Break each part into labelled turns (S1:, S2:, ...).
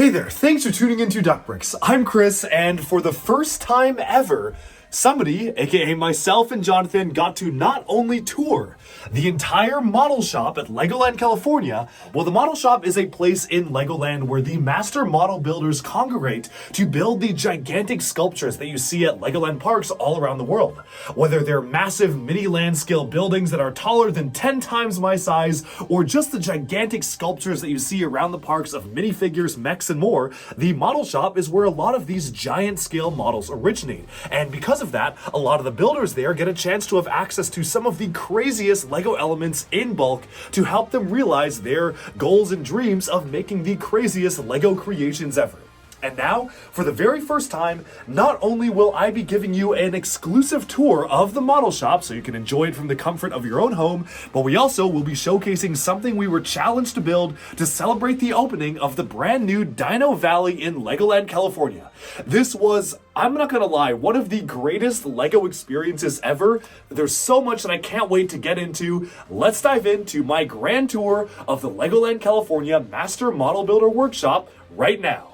S1: Hey there, thanks for tuning into Duckbricks. I'm Chris, and for the first time ever, somebody, aka myself and Jonathan, got to not only tour the entire model shop at Legoland, California. Well, the model shop is a place in Legoland where the master model builders congregate to build the gigantic sculptures that you see at Legoland parks all around the world. Whether they're massive mini land scale buildings that are taller than 10 times my size, or just the gigantic sculptures that you see around the parks of minifigures, mechs, and more, the model shop is where a lot of these giant scale models originate. And because of that, a lot of the builders there get a chance to have access to some of the craziest Lego elements in bulk to help them realize their goals and dreams of making the craziest Lego creations ever. And now, for the very first time, not only will I be giving you an exclusive tour of the model shop so you can enjoy it from the comfort of your own home, but we also will be showcasing something we were challenged to build to celebrate the opening of the brand new Dino Valley in Legoland, California. This was, I'm not gonna lie, one of the greatest Lego experiences ever. There's so much that I can't wait to get into. Let's dive into my grand tour of the Legoland, California Master Model Builder Workshop right now.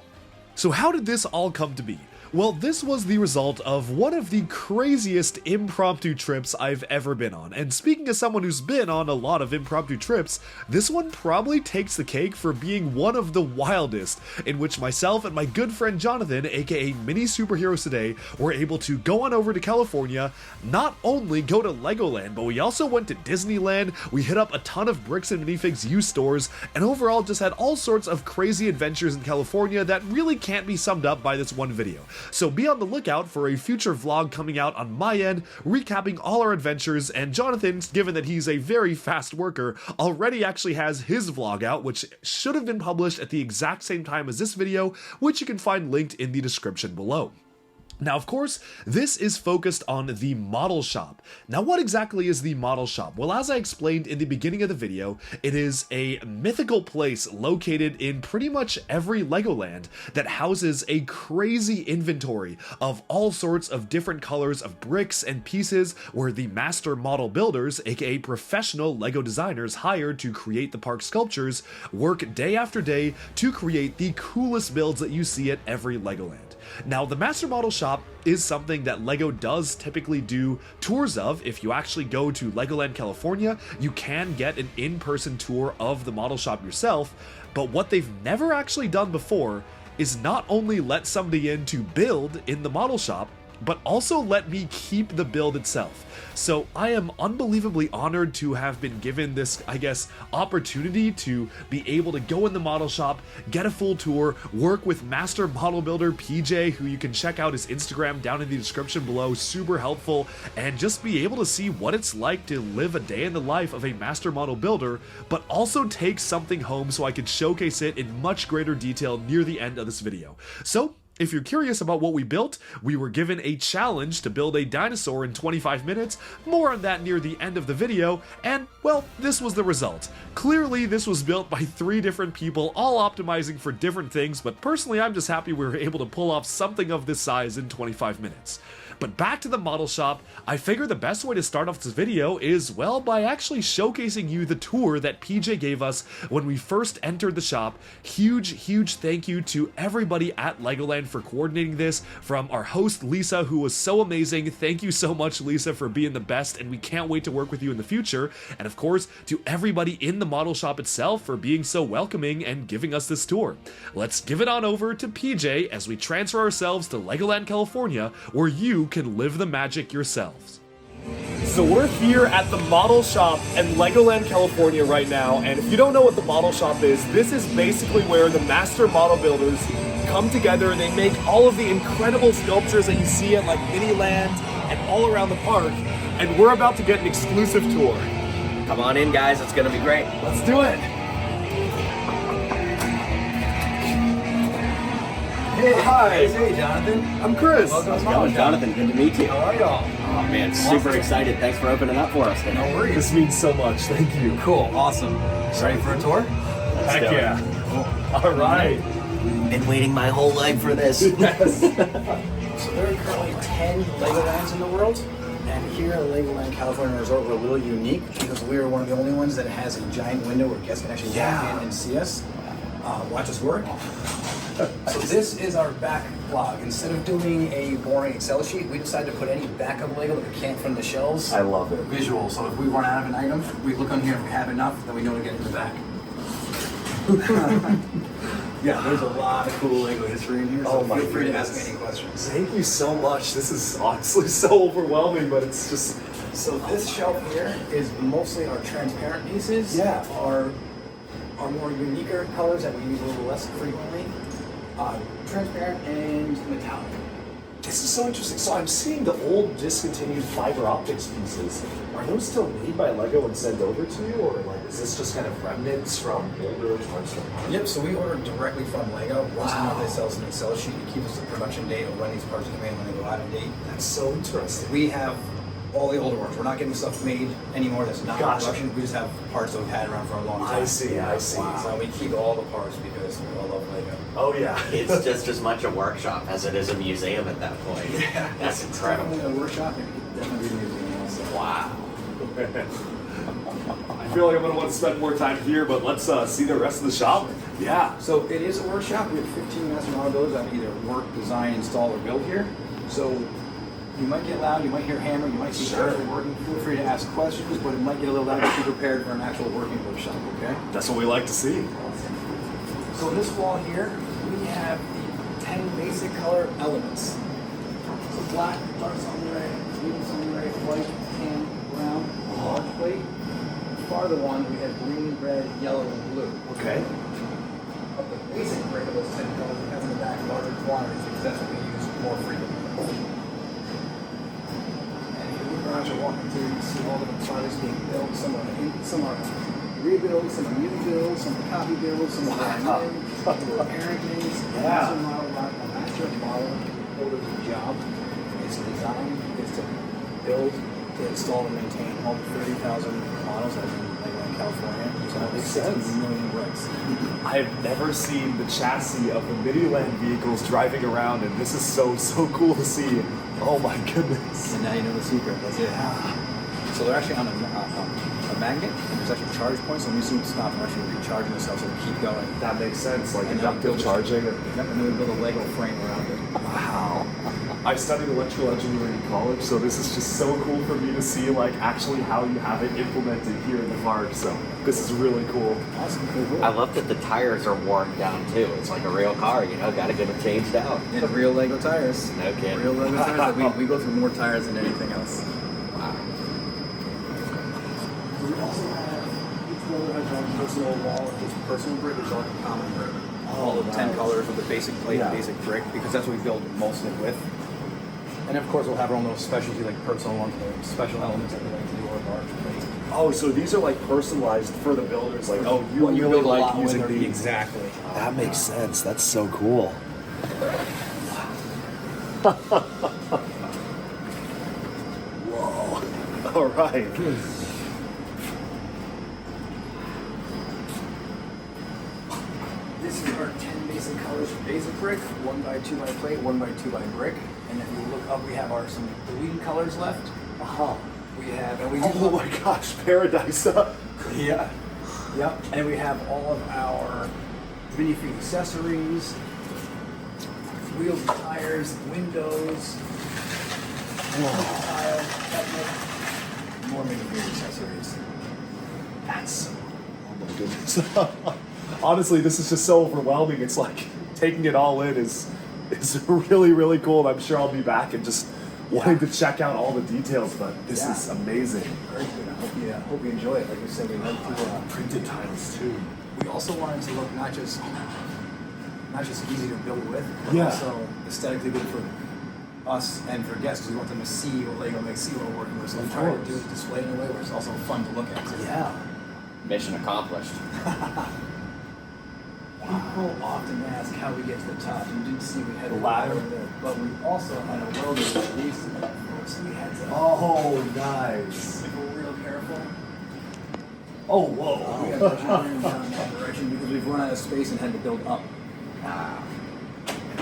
S1: So how did this all come to be? Well, this was the result of one of the craziest impromptu trips I've ever been on. And speaking as someone who's been on a lot of impromptu trips, this one probably takes the cake for being one of the wildest, in which myself and my good friend Jonathan, aka Mini Superheroes Today, were able to go on over to California, not only go to Legoland, but we also went to Disneyland, we hit up a ton of bricks and minifigs used stores, and overall just had all sorts of crazy adventures in California that really can't be summed up by this one video. So be on the lookout for a future vlog coming out on my end, recapping all our adventures, and Jonathan, given that he's a very fast worker, already actually has his vlog out, which should have been published at the exact same time as this video, which you can find linked in the description below. Now, of course, this is focused on the model shop. Now, what exactly is the model shop? Well, as I explained in the beginning of the video, it is a mythical place located in pretty much every Legoland that houses a crazy inventory of all sorts of different colors of bricks and pieces where the master model builders, aka professional Lego designers hired to create the park sculptures, work day after day to create the coolest builds that you see at every Legoland. Now, the Master Model Shop is something that LEGO does typically do tours of. If you actually go to Legoland, California, you can get an in-person tour of the model shop yourself, but what they've never actually done before is not only let somebody in to build in the model shop, but also let me keep the build itself. So I am unbelievably honored to have been given this, I guess, opportunity to be able to go in the model shop, get a full tour, work with Master Model Builder PJ, who you can check out his Instagram down in the description below, super helpful, and just be able to see what it's like to live a day in the life of a Master Model Builder, but also take something home so I could showcase it in much greater detail near the end of this video. So, if you're curious about what we built, we were given a challenge to build a dinosaur in 25 minutes, more on that near the end of the video, and, well, this was the result. Clearly, this was built by 3 different people, all optimizing for different things, but personally, I'm just happy we were able to pull off something of this size in 25 minutes. But back to the model shop, I figure the best way to start off this video is, well, by actually showcasing you the tour that PJ gave us when we first entered the shop. Huge thank you to everybody at Legoland for coordinating this, from our host Lisa, who was so amazing. Thank you so much, Lisa, for being the best, and we can't wait to work with you in the future. And of course, to everybody in the model shop itself for being so welcoming and giving us this tour. Let's give it on over to PJ as we transfer ourselves to Legoland, California, where you can live the magic yourselves. So we're here at the model shop in Legoland, California right now, and if you don't know what the model shop is, this is basically where the master model builders come together and they make all of the incredible sculptures that you see at like Miniland and all around the park, and we're about to get an exclusive tour.
S2: Come on in, guys, it's gonna be great.
S1: Let's do it.
S2: Hey,
S1: hi.
S2: Hey, Jonathan.
S1: I'm Chris.
S2: How's it going, Jonathan? Good to meet you.
S1: How are y'all?
S2: Oh man, super excited. Thanks for opening up for us today.
S1: No worries. This means so much. Thank you.
S3: Cool, awesome. Ready for a tour?
S1: Heck yeah. All right.
S2: Been waiting my whole life for this.
S1: Yes.
S3: So there are currently 10 Legolands in the world, and here at Legoland California Resort we're a little unique because we are one of the only ones that has a giant window where guests can actually walk in and see us, watch us work. So this is our backlog. Instead of doing a boring Excel sheet, we decided to put any backup Lego that we can't from the shelves.
S1: I love it.
S3: Visual. So if we run out of an item, we look on here. If we have enough, then we know to get it in the back. Yeah, there's a lot of cool Lego history in here. So
S1: Oh my
S3: feel free to
S1: goodness.
S3: ask any questions.
S1: Thank you so much. This is honestly so overwhelming, but it's just
S3: So this shelf here is mostly our transparent pieces.
S1: Yeah.
S3: Our more uniquer colors that we use a little less frequently. Transparent and metallic.
S1: this is so interesting. So I'm seeing the old discontinued fiber optics pieces. Are those still made by Lego and sent over to you, or like is this just kind of remnants from older parts of the park?
S3: Yep, so we order directly from Lego. Once a
S1: Wow.
S3: month they sell us an Excel sheet to keep us the production date of when these parts come in, when they go out of date.
S1: That's so interesting.
S3: We have all the older ones. We're not getting stuff made anymore that's not
S1: Gotcha.
S3: in production. We just have parts that we've had around for a long time.
S1: I see.
S3: So we keep all the parts because we all love Lego.
S1: Oh yeah.
S2: It's just as much a workshop as it is a museum at that point.
S3: Yeah,
S2: That's
S3: it's
S2: incredible.
S3: definitely a workshop and definitely a museum also.
S2: Wow.
S1: I feel like I'm gonna want to spend more time here, but let's see the rest of the shop. Yeah.
S3: So it is a workshop. We have 15 master model builders that either work, design, install, or build here. So you might get loud, you might hear hammer, you might see
S1: Sure.
S3: actually working. Feel free to ask questions, but it might get a little loud. Just be prepared for an actual working workshop, okay?
S1: That's what we like to see.
S3: So this wall here, we have the 10 basic color elements. So black, dark sunray, medium sunray, white, tan, brown, large plate. Farther one, we have green, red, yellow, and blue.
S1: Okay.
S3: Of the basic brick of those 10 colors, we have in the back larger quantities because that's what we use more frequently. And if you look around, you're walking through, you see all the projects being built. Some are rebuilds, some are new builds, some are copy builds, some are brand new, some are parenting.
S1: Yeah.
S3: A master model builder's job is to design, is to build, to install and maintain all the 30,000 models that are in Legoland, California. So that makes 60 million bricks.
S1: I've never seen the chassis of the Miniland vehicles driving around, and this is so cool to see. Oh my goodness.
S3: And now you know the secret. That's it. So they're actually on a magnet, and there's actually charge points. So when you see them stop, they're actually recharging themselves, so they keep going.
S1: That makes sense, like
S3: And
S1: inductive charging.
S3: Yep, and then we build a Lego frame around it.
S1: Wow. I studied electrical engineering in college, so this is just so cool for me to see like actually how you have it implemented here in the park. So this is really cool.
S3: Awesome, cool.
S2: I love that the tires are worn down too. It's like a real car, you know, gotta get them changed out.
S3: And real Lego tires.
S2: No kidding.
S3: Real Lego tires. We go through more tires than anything else.
S2: Wow.
S3: We also have each builder has their own personal wall, just personal brick, which is like a common brick. All the 10 colors with the basic plate,
S1: Yeah.
S3: basic brick, because that's what we build most of it with. And of course, we'll have our own little specialty, like personal ones, or special elements that we like to do, or large plate.
S1: Oh, so these are like personalized for the builders. Like, oh, you
S3: What
S1: really
S3: build a
S1: like
S3: lot with,
S1: using
S3: or-
S1: these.
S3: Exactly.
S1: That makes sense. That's so cool. Whoa. All right.
S3: This is our 10 basic colors for basic brick, 1x2 by plate, 1x2 by brick. And if you look up, we have our some deleted colors left.
S1: Uh-huh.
S3: We have, and we
S1: Oh my gosh, paradise.
S3: Yeah. Yep. And we have all of our minifig accessories, wheels and tires, windows, tile, cabinet, more minifig accessories.
S1: That's so. Oh my goodness. Honestly, this is just so overwhelming. It's like taking it all in is really cool. And I'm sure I'll be back and just wanting to check out all the details. But this
S3: Yeah.
S1: is amazing.
S3: Very good. I hope you enjoy it. Like we said, we like to.
S1: Printed tiles too.
S3: We also wanted to look not just easy to build with, but
S1: Yeah.
S3: also aesthetically good for us and for guests because we want them to see what Lego makes, see what we're working with. So we
S1: Of
S3: try to
S1: course.
S3: do it, display in a way where it's also fun to look at. Too.
S1: Yeah.
S2: Mission accomplished.
S3: People often ask how we get to the top. You did see we had a
S1: Ladder.
S3: ladder there, but we also had a welder that leads to that. So we had to
S1: Oh, nice.
S3: be real careful.
S1: Oh,
S3: We
S1: whoa.
S3: had to turn down in that direction because we've run out of space and had to build up.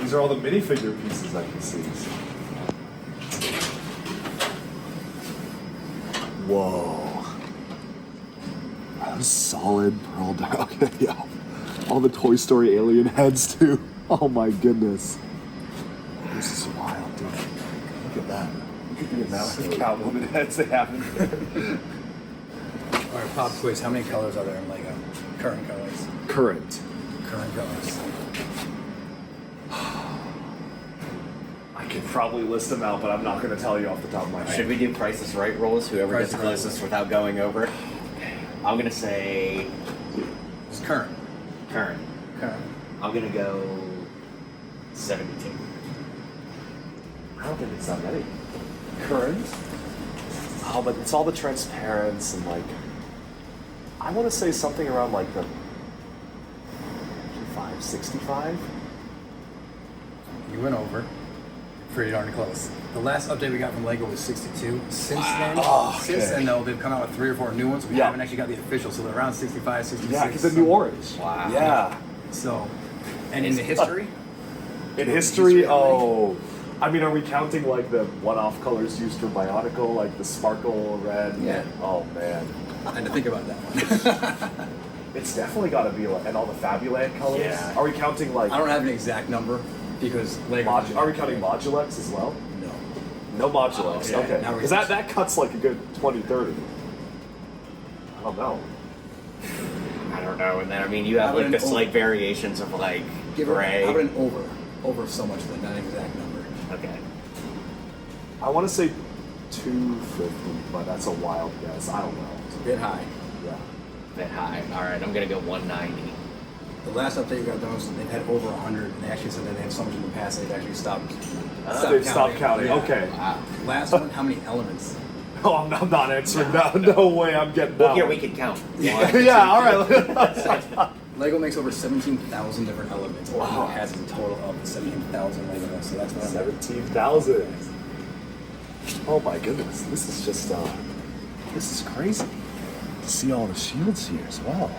S1: These are all the minifigure pieces I can see. Whoa. That was solid pearl. Okay, yeah. All the Toy Story alien heads too. Oh my goodness. This is wild, dude. Look at that. Look at the amount of Catwoman heads they have in there.
S3: All right, pop quiz. How many colors are there in Lego? Current colors.
S1: Current.
S3: Current colors.
S1: I could probably list them out, but I'm not going to tell you off the top of my head.
S2: Should we do Price is Right rolls? Whoever
S3: Price
S2: gets
S3: is Right
S2: closest without going over. I'm gonna say
S3: It's current.
S2: current.
S3: Current.
S2: I'm gonna go 72.
S1: I don't think it's that many. Current? Oh, but it's all the transparents and like. I want to say something around like the 55, 65.
S3: You went over. Pretty darn close. The last update we got from Lego was 62. Since then, though, they've come out with 3 or 4 new ones. We haven't actually got the official, so they're around 65, 66.
S1: Yeah, because the new orange.
S2: Wow.
S1: Yeah.
S3: So, and in the history?
S1: In history, oh. I mean, are we counting like the one-off colors used for Bionicle, like the sparkle red?
S3: Yeah.
S1: Oh man.
S3: And to think about that one.
S1: It's definitely got to be like, and all the Fabuland colors.
S3: Yeah.
S1: Are we counting like?
S3: I don't have an exact number because Lego.
S1: Are we counting Modulux as well?
S3: No.
S1: No Modulux.
S3: Oh, yeah.
S1: Okay.
S3: Now we're
S1: Because that cuts like a good 20, 30. I don't know.
S2: I don't know. And then I mean, you have
S3: How about
S2: like the
S3: an over?
S2: slight variations of like
S3: Give it,
S2: gray.
S3: how about an over? Over so much, but not an exact number.
S2: Okay.
S1: I want to say 250, but that's a wild guess. I don't know.
S3: It's a bit high.
S1: Yeah.
S2: Bit high. All right. I'm gonna go 190.
S3: The last update you got those, they've had over 100, and they actually said that they had so much in the past they've actually stopped.
S1: They've stopped counting.
S3: Yeah.
S1: Okay.
S2: Wow.
S3: Last one, how many elements?
S1: Oh, I'm not answering that. No way. I'm getting
S2: Well,
S1: that.
S2: here
S1: one.
S2: we can count.
S1: Yeah. All right.
S3: Lego makes over 17,000 different elements, or
S1: Wow.
S3: has a total of 17,000 Lego. So that's what I'm
S1: 17,000. Oh my goodness. This is just this is crazy. To see all the shields here as well.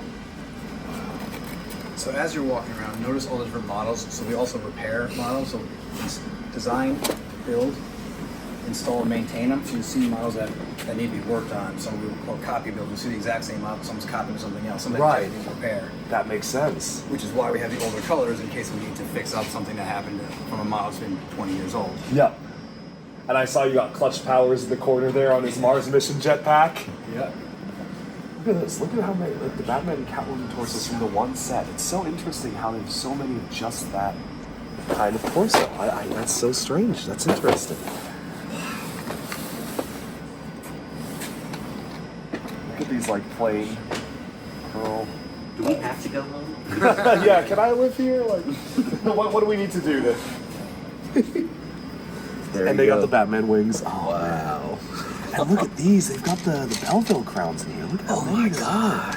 S3: So as you're walking around, notice all the different models. So we also repair models. So it's design, build, install, and maintain them. So you see models that need to be worked on. Some we will call copy build. You see the exact same model, someone's copying something else. Something
S1: Right.
S3: that needs repair.
S1: That makes sense.
S3: Which is why we have the older colors in case we need to fix up something that happened from a model that's been 20 years old.
S1: Yep. And I saw you got clutch powers in the corner there on his Mars mission jetpack.
S3: Yeah.
S1: Look at this. Look at how many, like the Batman and Catwoman torsos from the one set. It's so interesting how there's so many of just that kind of torso. That's so strange. That's interesting. Look at these like plain pearl.
S2: Do we have to go home?
S1: Yeah, can I live here? Like, what do we need to do to? And they got the Batman wings. Oh, wow. And look at these. They've got the Belleville crowns in here. Look at how many there are.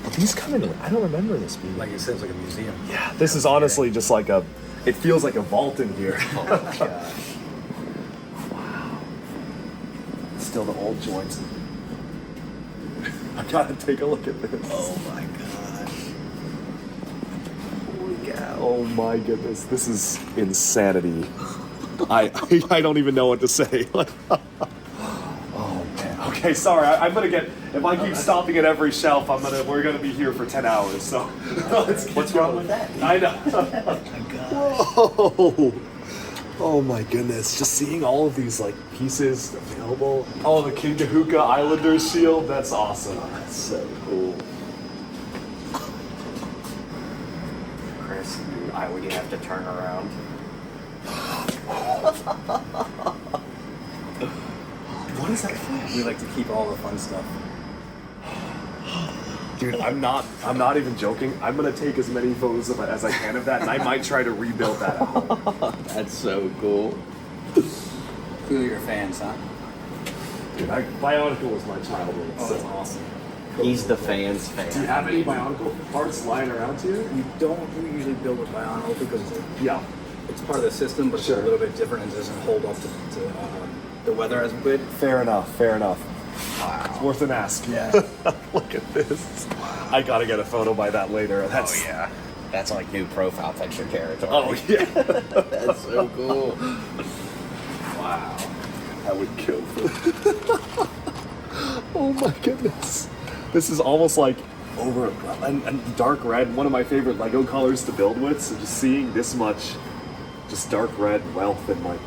S1: But these come in. I don't remember this being.
S3: Like you said, it's like a museum.
S1: Yeah, this is honestly just like a. It feels like a vault in here.
S2: Oh my gosh.
S1: Wow. Still the old joints. I gotta take a look at this.
S2: Oh my gosh.
S1: Holy cow. Oh my goodness. This is insanity. I don't even know what to say. Oh man. Okay, sorry. I'm gonna get. If I keep stopping at every shelf, we're gonna be here for 10 hours. So let's keep
S2: What's
S1: going.
S2: wrong with that?
S1: I know.
S2: Oh my gosh.
S1: Whoa. Oh my goodness. Just seeing all of these like pieces available. Oh, the King Kahuka Islanders shield. That's awesome. That's so cool.
S2: Chris, would you have to turn around?
S1: What is that for?
S3: We like to keep all the fun stuff.
S1: Dude, I'm not even joking. I'm gonna take as many photos as I can of that, and I might try to rebuild that at home.
S2: That's so cool.
S3: Clearly you're fans, huh?
S1: Dude, Bionicle was my childhood.
S3: Oh, that's
S1: So.
S3: awesome.
S2: He's the fan's fan.
S1: Do you have any Bionicle parts lying around here?
S3: We don't usually build with Bionicle because
S1: Yeah.
S3: it's part of the system, but
S1: Sure.
S3: it's a little bit different and doesn't hold up to the weather as good.
S1: Fair enough. Fair enough.
S2: Wow.
S1: It's worth an ask.
S3: Yeah.
S1: Look at this. I gotta get a photo by that later. That's,
S2: Oh yeah. That's like new profile picture territory.
S1: Oh yeah.
S2: That's so cool.
S1: Wow. I would kill for Oh my goodness. This is almost like over and dark red, one of my favorite Lego colors to build with. So just seeing this much, just dark red wealth and like,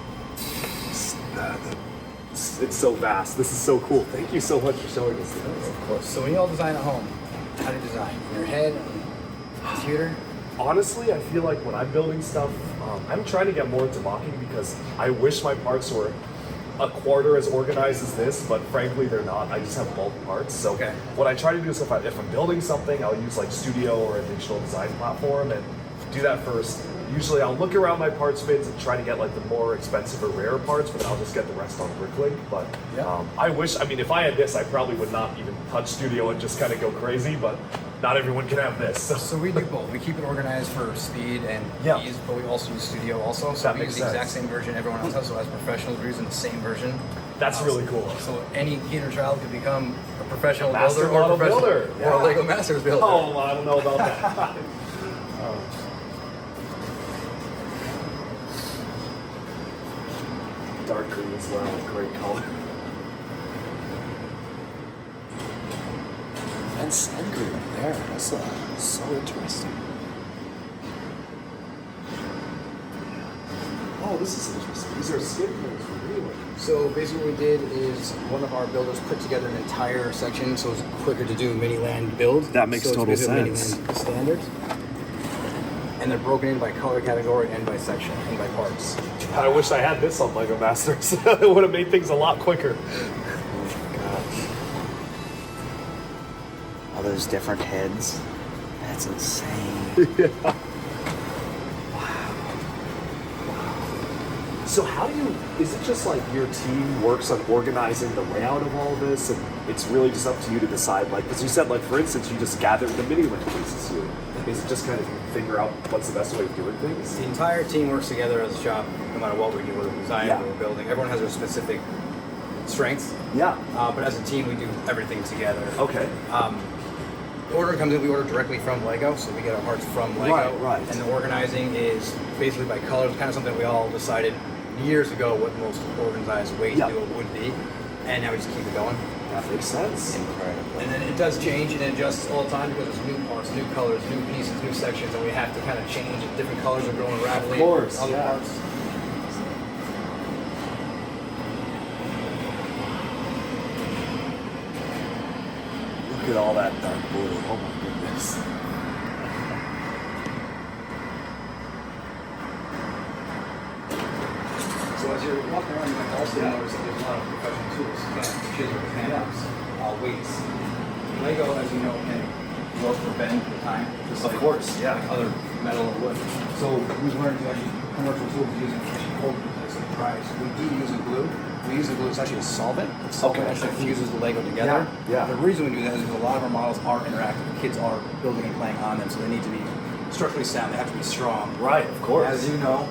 S1: it's so vast. This is so cool. Thank you so much for showing us this.
S3: Of course. So when you all design at home, how do you design? In your head, computer?
S1: Honestly, I feel like when I'm building stuff, I'm trying to get more into mocking because I wish my parts were a quarter as organized as this, but frankly they're not. I just have bulk parts. So
S3: Okay.
S1: what I try to do is if I'm building something, I'll use like Studio or a digital design platform and do that first. Usually I'll look around my parts bins and try to get like the more expensive or rare parts, but then I'll just get the rest on Bricklink. But
S3: Yeah.
S1: I wish, I mean, if I had this, I probably would not even touch Studio and just kind of go crazy, but not everyone can have this.
S3: So we do both. We keep it organized for speed and
S1: Yeah.
S3: ease, but we also use Studio also. So
S1: That
S3: we use
S1: makes
S3: the exact
S1: sense.
S3: same version everyone else has. So as professionals, we're using the same version.
S1: That's really cool.
S3: So any kid or child could become a professional
S1: Master
S3: builder or
S1: model
S3: a professional
S1: builder.
S3: or
S1: Yeah.
S3: a Lego Masters builder.
S1: Oh, I don't know about that. Dark green as well, great color. And sand green up there, that's so interesting. Oh, this is interesting. These are skin tones for real.
S3: So basically what we did is one of our builders put together an entire section so it's quicker to do mini-land build.
S1: That makes
S3: so
S1: total
S3: it's basically
S1: sense.
S3: Mini-land standards. And they're broken in by color category and by section and by parts.
S1: I wish I had this on Lego Masters. It would have made things a lot quicker.
S2: All those different heads. That's insane.
S1: So how do you, is it just like your team works on organizing the layout of all this and it's really just up to you to decide, like, because you said, like, for instance, you just gathered the mini-land pieces here. Is it just kind of figure out what's the best way of doing things?
S3: The entire team works together as a shop, no matter what we do, whether we design
S1: Yeah.
S3: or we're building. Everyone has their specific strengths,
S1: Yeah.
S3: but as a team, we do everything together.
S1: Okay.
S3: The order comes in, we order directly from Lego, so we get our parts from Lego.
S1: Right.
S3: And the organizing is basically by colors, kind of something we all decided years ago what the most organized way to
S1: Yeah.
S3: do it would be. And now we just keep it going.
S1: That makes sense.
S2: Incredible.
S3: And then it does change and adjusts all the time because there's new parts, new colors, new pieces, new sections, and we have to kind of change. Different colors are growing rapidly.
S1: Of course,
S3: Other
S1: yeah.
S3: parts.
S1: Look at all that dark blue. Oh my goodness.
S3: So as you're walking around, you might also notice that there's a lot of professional tools, chisels, hammers, weights. Lego, as you know, can work for bend for time, just
S1: Of
S3: like,
S1: course, yeah.
S3: like other metal or wood. So we've learned to actually commercial tools using actually cold because of price. We do use a glue. We use a glue. It's actually a solvent. The solvent
S1: Okay.
S3: actually fuses the Lego together.
S1: Yeah, yeah.
S3: The reason we do that is because a lot of our models are interactive. Kids are building and playing on them, so they need to be structurally sound. They have to be strong.
S1: Right, of course.
S3: As you know,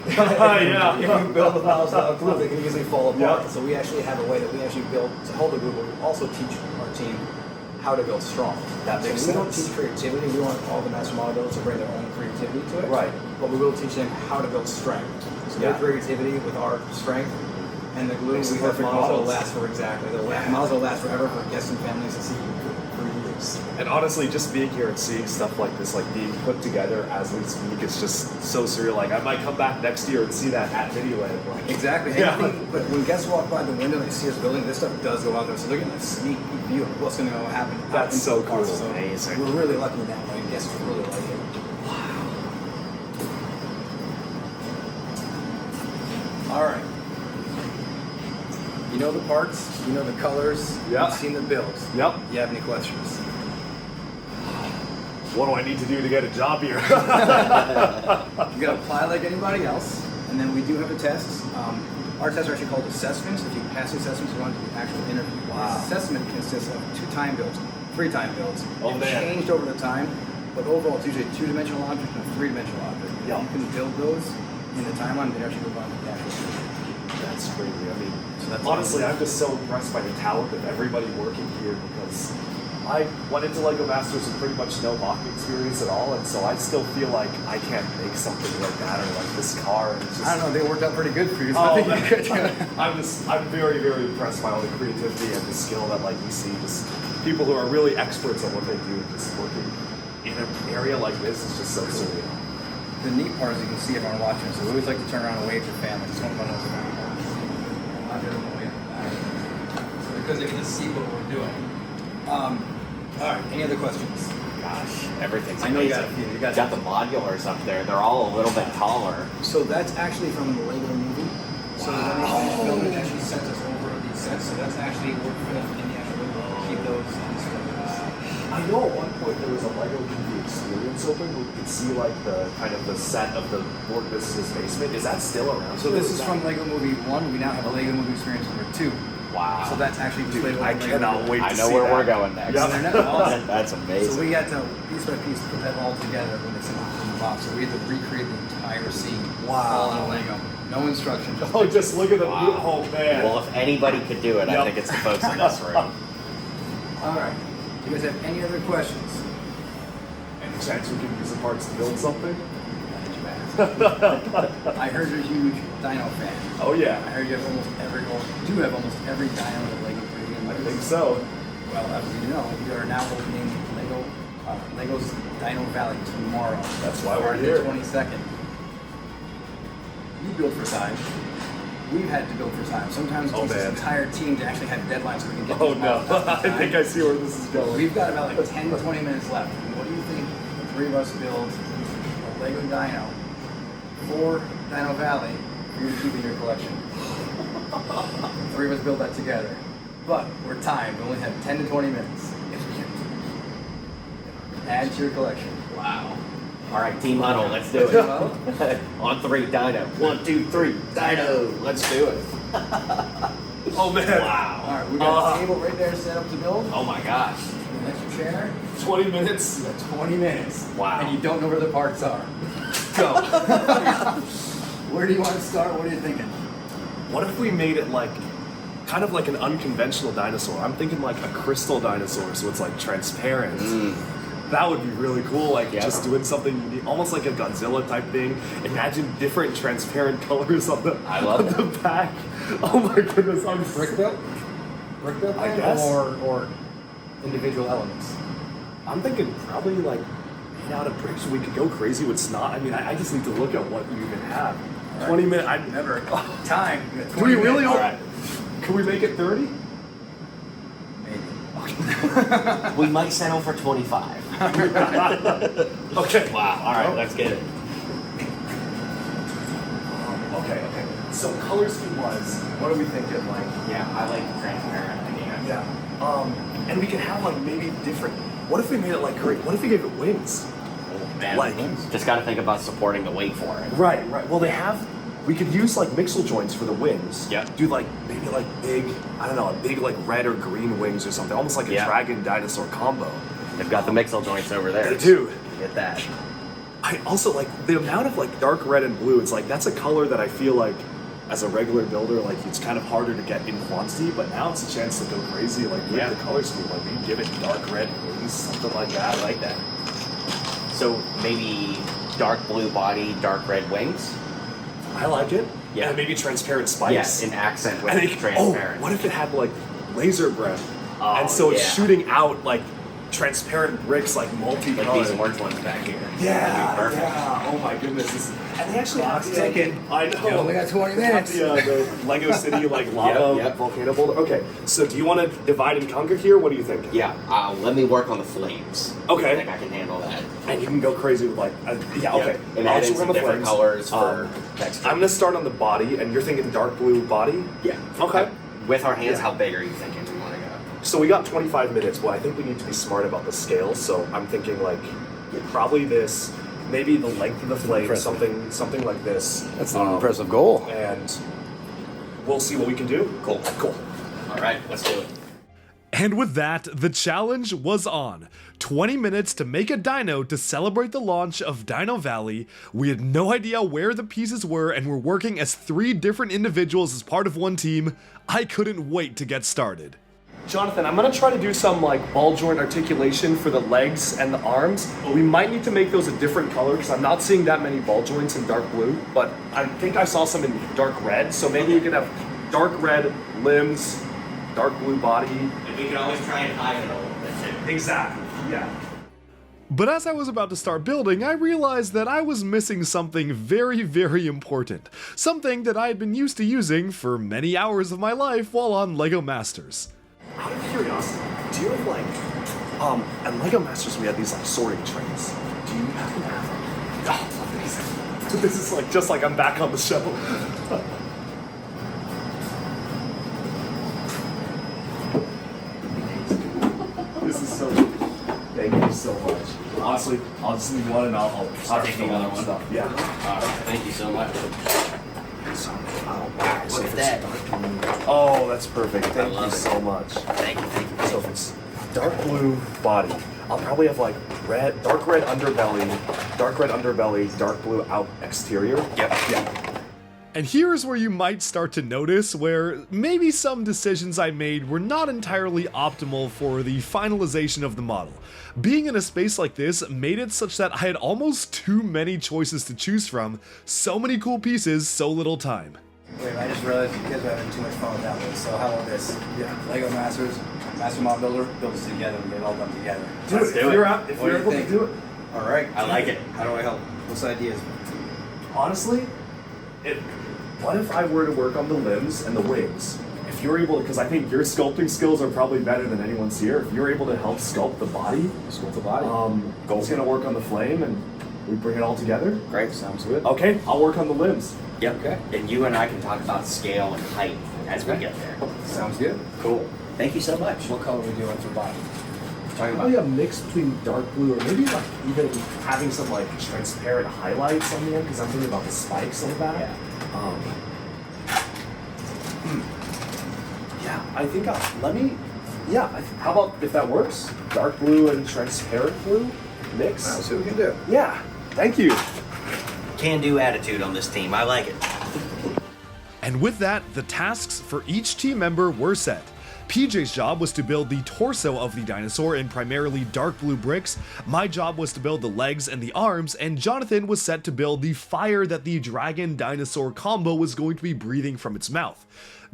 S1: Yeah.
S3: if you build a house out of glue, they can easily fall apart.
S1: Yeah.
S3: So we actually have a way that we actually build to hold the glue, but we also teach our team how to build strong.
S1: That makes
S3: So we don't
S1: sense.
S3: teach creativity. We want all the master model builders to bring their own creativity to it.
S1: Right.
S3: But we will teach them how to build strength. So
S1: Yeah.
S3: their creativity with our strength and the glue,
S1: Makes
S3: we
S1: the
S3: have
S1: perfect
S3: models that will
S1: models.
S3: last for exactly. The models will last forever for guests and families to see for years.
S1: And honestly, just being here and seeing stuff like this, like being put together as we speak, it's just so surreal. Like I might come back next year and see that at Miniland. Like,
S3: Exactly.
S1: Yeah.
S3: Anything, but when guests walk by the window and they see us building, this stuff does go out there, so they're getting a sneak view of what's going to happen.
S1: That's
S3: into
S1: so
S3: the parts.
S1: cool.
S3: So
S2: Amazing.
S3: we're really lucky in that way. Guests really like it. All right. You know the parts. You know the colors.
S1: Yeah.
S3: You've seen the builds.
S1: Yep.
S3: You have any questions?
S1: What do I need to do to get a job here?
S3: You got to apply like anybody else, and then we do have a test. Our tests are actually called assessments. If you pass the assessments, you want to do the actual interview.
S1: Wow.
S3: The assessment consists of 2-time builds, 3-time builds.
S1: Oh,
S3: It's
S1: man.
S3: changed over the time, but overall it's usually a 2-dimensional object and a 3-dimensional object.
S1: Yeah.
S3: You can build those in the timeline, they actually move on to the actual system.
S1: That's crazy. I mean,
S3: So that's
S1: honestly, I'm just so impressed by the talent of everybody working here because I went into LEGO Masters with pretty much no mock experience at all, and so I still feel like I can't make something like that or like this car. It's just,
S3: I don't know, they worked out pretty good for you. So
S1: Oh,
S3: I think you could do it.
S1: I'm very, very impressed by all the creativity and the skill that like you see just people who are really experts at what they do just working in an area like this is just so surreal.
S3: The neat part is you can see everyone watching, so we always like to turn around and wave to family. Just one of us because they get to see what we're doing. All right, any other questions?
S2: Gosh, everything's
S3: I know you got a
S2: amazing.
S3: few. You
S2: got
S3: got
S2: the modulars up there. They're all a little bit taller.
S3: So that's actually from the Lego movie. So when they finished filming, it actually sent us over these sets. So that's actually work for them in the actual movie. Keep those in storage.
S1: I know at one point there was a LEGO movie experience open where you could see like the kind of the set of the Lord Business basement. Is that still around?
S3: So this is from Lego Movie 1. We now have a Lego Movie Experience number 2.
S2: Wow.
S3: So that's actually displayed over
S1: I
S3: Lego
S1: cannot
S3: Movie.
S1: wait to
S2: I
S1: see
S2: know where
S1: that.
S2: we're going next.
S1: Yeah.
S3: Isn't that awesome?
S2: That's
S3: So
S2: amazing.
S3: we had to, piece by piece, put that all together when they sent it from the box. So we had to recreate the entire scene.
S1: Wow.
S3: All in Lego. No instruction. Just
S1: Oh, just look at the
S2: Wow.
S1: oh man.
S2: Well, if anybody could do it, I
S1: Yep.
S2: think it's the folks in this room.
S3: All right. Do you guys have any other questions?
S1: Any chance we can use the parts to build something?
S3: I heard you're a huge dino fan.
S1: Oh
S3: I
S1: yeah,
S3: heard you have almost every, or do have almost every dino that Lego created.
S1: I think so.
S3: Well, as you know, you are now opening Lego's Dino Valley tomorrow.
S1: That's why we're
S3: Friday
S1: here.
S3: The 22nd. You build for time. We've had to build for time. Sometimes it
S1: Oh,
S3: takes this
S1: man.
S3: entire team to actually have deadlines so we can get
S1: Oh
S3: these
S1: no,
S3: models out on
S1: I think I
S3: time.
S1: see where this is going.
S3: We've got about like 10 to 20 minutes left. What do you think the three of us build a Lego Dino for Dino Valley for you to keep in your collection? The three of us build that together. But we're timed. We only have 10 to 20 minutes. Add to your collection.
S2: Wow. All right, team huddle. Let's do
S3: Team
S2: it.
S3: huddle?
S2: On 3, Dino. 1, 2, 3, Dino. Let's do it.
S1: Oh man.
S2: Wow.
S3: All right, we got a table right there set up to build.
S2: Oh my gosh.
S3: An extra chair.
S1: 20 minutes.
S3: You got 20 minutes.
S2: Wow.
S3: And you don't know where the parts are. Go. Where do you want to start? What are you thinking?
S1: What if we made it like kind of like an unconventional dinosaur? I'm thinking like a crystal dinosaur, so it's like transparent. That would be really cool, like
S2: Yeah.
S1: just doing something unique, almost like a Godzilla type thing. Imagine different transparent colors on the,
S2: I love
S1: on the back. Oh my goodness, I'm
S3: Brick built? Brick built?
S1: I guess.
S3: Or individual elements?
S1: I'm thinking probably like made out of bricks. We could go crazy with snot. I mean, I just need to look at what you even have. 20 minutes. I
S3: Never. Time. You got
S1: Do
S3: 20
S1: we really?
S3: minutes.
S2: All right.
S1: Can we make it 30?
S3: Maybe.
S2: We might settle for 25.
S1: Okay.
S2: Wow. All right, let's get it.
S1: Okay. So color scheme wise, what are we thinking? Like,
S2: Yeah, I like the transparent idea.
S1: yeah. And we could have like maybe different. What if we made it like great? What if we gave it wings?
S2: Man,
S1: Like-
S2: just got to think about supporting the weight for it.
S1: Right. Well, they have. We could use like mixel joints for the wings.
S2: Yep.
S1: Do like maybe like big. I don't know, a big like red or green wings or something, almost like a
S2: Yeah.
S1: dragon dinosaur combo.
S2: They've got the mixel joints over there.
S1: They do.
S2: Get that.
S1: I also like the amount of like dark red and blue. It's like that's a color that I feel like as a regular builder, like it's kind of harder to get in quantity, but now it's a chance to go crazy like with
S2: Yeah.
S1: the color scheme. Like maybe give it dark red wings, something like that.
S2: I like that. So maybe dark blue body, dark red wings.
S1: I like it.
S2: Yeah.
S1: And maybe transparent spikes.
S2: Yes, in accent with
S1: And it,
S2: transparent.
S1: what if it had like laser breath?
S2: Oh,
S1: and so it's
S2: yeah.
S1: shooting out like transparent bricks, like multi-colored.
S2: Like these orange ones back here.
S1: Yeah,
S2: That'd be perfect.
S1: yeah. Oh my goodness. And they actually have
S3: Clock's
S1: the,
S3: ticking.
S1: I know.
S3: You only got 20
S1: They have
S3: minutes.
S1: The Lego City like lava
S2: Yep.
S1: volcano boulder. Okay, so do you want to divide and conquer here? What do you think?
S2: Yeah, let me work on the flames.
S1: Okay.
S2: I think I can handle that.
S1: And you can go crazy with like, yeah, okay.
S2: And
S1: I'll
S2: add in
S1: just
S2: some
S1: run the
S2: different
S1: flames.
S2: colors for texture.
S1: I'm gonna start on the body, and you're thinking dark blue body.
S2: Yeah.
S1: Okay.
S2: With our hands,
S1: Yeah.
S2: how big are you thinking we want to go?
S1: So we got 25 minutes. Well, I think we need to be smart about the scale. So I'm thinking like probably this, maybe the length of the flame,
S3: Impressive.
S1: something like this.
S3: That's an impressive goal.
S1: And we'll see what we can do.
S2: Cool.
S1: Cool.
S2: All right, let's do it.
S4: And with that, the challenge was on. 20 minutes to make a dino to celebrate the launch of Dino Valley. We had no idea where the pieces were and were working as 3 different individuals as part of one team. I couldn't wait to get started.
S1: Jonathan, I'm gonna try to do some like ball joint articulation for the legs and the arms. We might need to make those a different color because I'm not seeing that many ball joints in dark blue, but I think I saw some in dark red. So maybe you can have dark red limbs, dark blue body.
S2: And we can always try and hide it a little bit too.
S1: Exactly, yeah.
S4: But as I was about to start building, I realized that I was missing something very, very important. Something that I had been used to using for many hours of my life while on LEGO Masters.
S1: Out of curiosity, do you have like, at LEGO Masters we had these like sorting trays. Do you happen to have them? Oh, amazing. This is like, just like I'm back on the show. This is so good. Thank you so much. Honestly, I'll just need one and I'll start
S2: take the other one.
S1: stuff. Yeah.
S2: All right, thank you so much.
S1: Look
S2: at that.
S1: Oh, that's perfect. Thank you
S2: love it.
S1: so much.
S2: Thank you.
S1: So if it's dark blue body, I'll probably have like dark red underbelly, dark blue out exterior.
S2: Yep.
S1: Yeah.
S4: And here's where you might start to notice where maybe some decisions I made were not entirely optimal for the finalization of the model. Being in a space like this made it such that I had almost too many choices to choose from, so many cool pieces, so little time.
S3: Wait, I just realized you guys are having too much fun with that one. So how about this? Yeah. LEGO Masters, Master Model Builder, build us together and get it all done together.
S1: Do it. If you're able to do it.
S3: All right.
S2: I like it.
S3: How do I help? What's ideas?
S1: Honestly, what if I were to work on the limbs and the wings? If you're able, because I think your sculpting skills are probably better than anyone's here. If you're able to help sculpt the body, Gold's gonna work on the flame, and we bring it all together.
S2: Great, sounds good.
S1: Okay, I'll work on the limbs.
S2: Yep. Okay. And you and I can talk about scale and height as we get there.
S3: Sounds good.
S2: Cool. Thank you so much.
S3: What color are we doing for body?
S2: Talking
S1: Probably a mix between dark blue or maybe like even having some like transparent highlights on the end because I'm thinking about the spikes on the back. Yeah, I think how about if that works? Dark blue and transparent blue mix.
S3: Let's see what we can do.
S1: Yeah, thank you.
S2: can-do attitude on this team. I like it.
S4: And with that, the tasks for each team member were set. PJ's job was to build the torso of the dinosaur in primarily dark blue bricks, my job was to build the legs and the arms, and Jonathan was set to build the fire that the dragon dinosaur combo was going to be breathing from its mouth.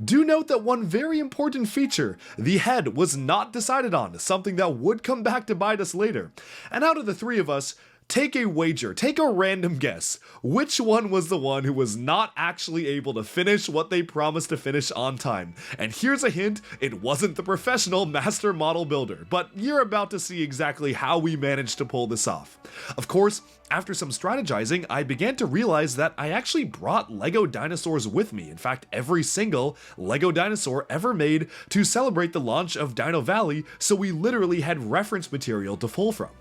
S4: Do note that one very important feature, the head, was not decided on, something that would come back to bite us later. And out of the three of us, take a wager, take a random guess. Which one was the one who was not actually able to finish what they promised to finish on time? And here's a hint, it wasn't the professional master model builder, but you're about to see exactly how we managed to pull this off. Of course, after some strategizing, I began to realize that I actually brought LEGO dinosaurs with me. In fact, every single LEGO dinosaur ever made to celebrate the launch of Dino Valley, so we literally had reference material to pull from.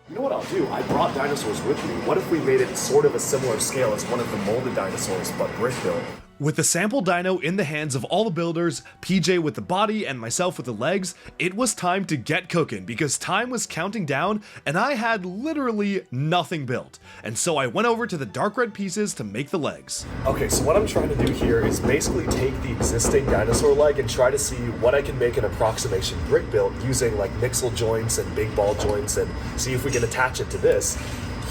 S1: You know what I'll do? I brought dinosaurs with me. What if we made it sort of a similar scale as one of the molded dinosaurs, but brick built?
S4: With the sample dino in the hands of all the builders, PJ with the body and myself with the legs, it was time to get cooking because time was counting down and I had literally nothing built. And so I went over to the dark red pieces to make the legs.
S1: Okay, so what I'm trying to do here is basically take the existing dinosaur leg and try to see what I can make an approximation brick built using like mixel joints and big ball joints and see if we can attach it to this.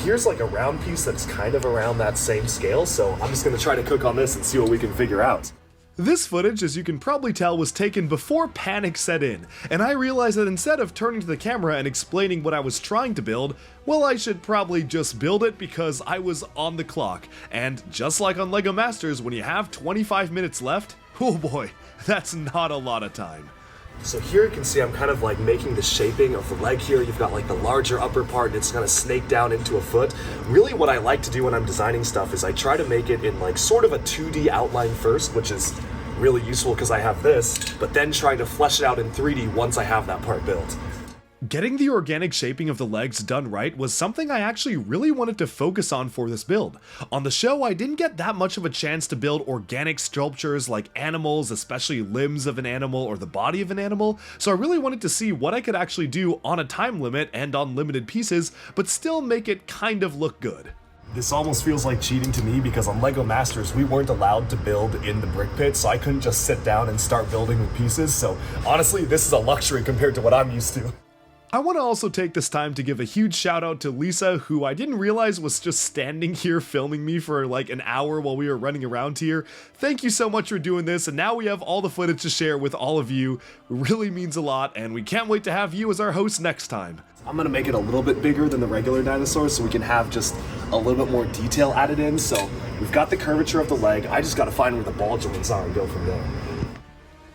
S1: Here's like a round piece that's kind of around that same scale, so I'm just gonna try to cook on this and see what we can figure out.
S4: This footage, as you can probably tell, was taken before panic set in, and I realized that instead of turning to the camera and explaining what I was trying to build, well, I should probably just build it because I was on the clock, and just like on LEGO Masters, when you have 25 minutes left, oh boy, that's not a lot of time.
S1: So here you can see I'm kind of like making the shaping of the leg here. You've got like the larger upper part and it's kind of snaked down into a foot. Really what I like to do when I'm designing stuff is I try to make it in like sort of a 2D outline first, which is really useful because I have this, but then trying to flesh it out in 3D once I have that part built.
S4: Getting the organic shaping of the legs done right was something I actually really wanted to focus on for this build. On the show, I didn't get that much of a chance to build organic sculptures like animals, especially limbs of an animal or the body of an animal, so I really wanted to see what I could actually do on a time limit and on limited pieces, but still make it kind of look good.
S1: This almost feels like cheating to me because on LEGO Masters, we weren't allowed to build in the brick pit, so I couldn't just sit down and start building with pieces. So honestly, this is a luxury compared to what I'm used to.
S4: I want to also take this time to give a huge shout out to Lisa, who I didn't realize was just standing here filming me for like an hour while we were running around here. Thank you so much for doing this, and now we have all the footage to share with all of you. It really means a lot, and we can't wait to have you as our host next time.
S1: I'm gonna make it a little bit bigger than the regular dinosaur so we can have just a little bit more detail added in. So we've got the curvature of the leg. I just gotta find where the ball joints are and go from there.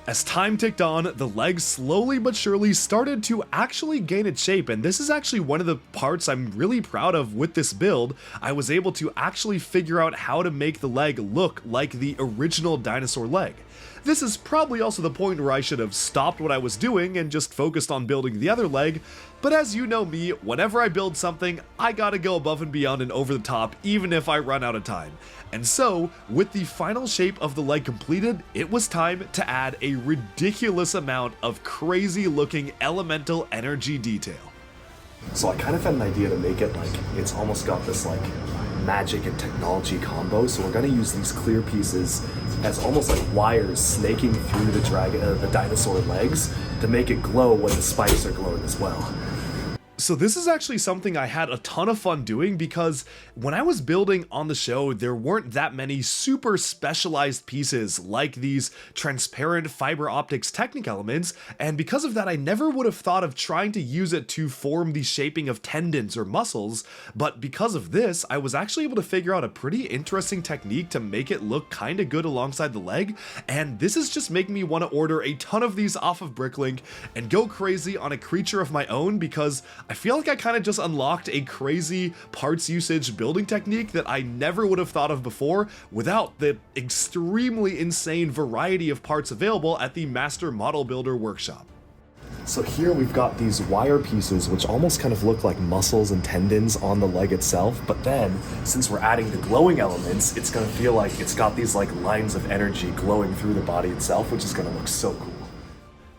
S4: As time ticked on, the leg slowly but surely started to actually gain its shape, and this is actually one of the parts I'm really proud of with this build. I was able to actually figure out how to make the leg look like the original dinosaur leg. This is probably also the point where I should have stopped what I was doing and just focused on building the other leg, but as you know me, whenever I build something, I gotta go above and beyond and over the top even if I run out of time. And so, with the final shape of the leg completed, it was time to add a ridiculous amount of crazy looking elemental energy detail.
S1: So I kind of had an idea to make it like it's almost got this like magic and technology combo. So we're gonna use these clear pieces as almost like wires snaking through the dinosaur legs to make it glow when the spikes are glowing as well.
S4: So this is actually something I had a ton of fun doing because when I was building on the show, there weren't that many super specialized pieces like these transparent fiber optics Technic elements, and because of that I never would have thought of trying to use it to form the shaping of tendons or muscles, but because of this, I was actually able to figure out a pretty interesting technique to make it look kinda good alongside the leg, and this is just making me want to order a ton of these off of Bricklink and go crazy on a creature of my own because I feel like I kind of just unlocked a crazy parts usage building technique that I never would have thought of before without the extremely insane variety of parts available at the Master Model Builder Workshop.
S1: So here we've got these wire pieces which almost kind of look like muscles and tendons on the leg itself, but then since we're adding the glowing elements, it's gonna feel like it's got these like lines of energy glowing through the body itself, which is gonna look so cool.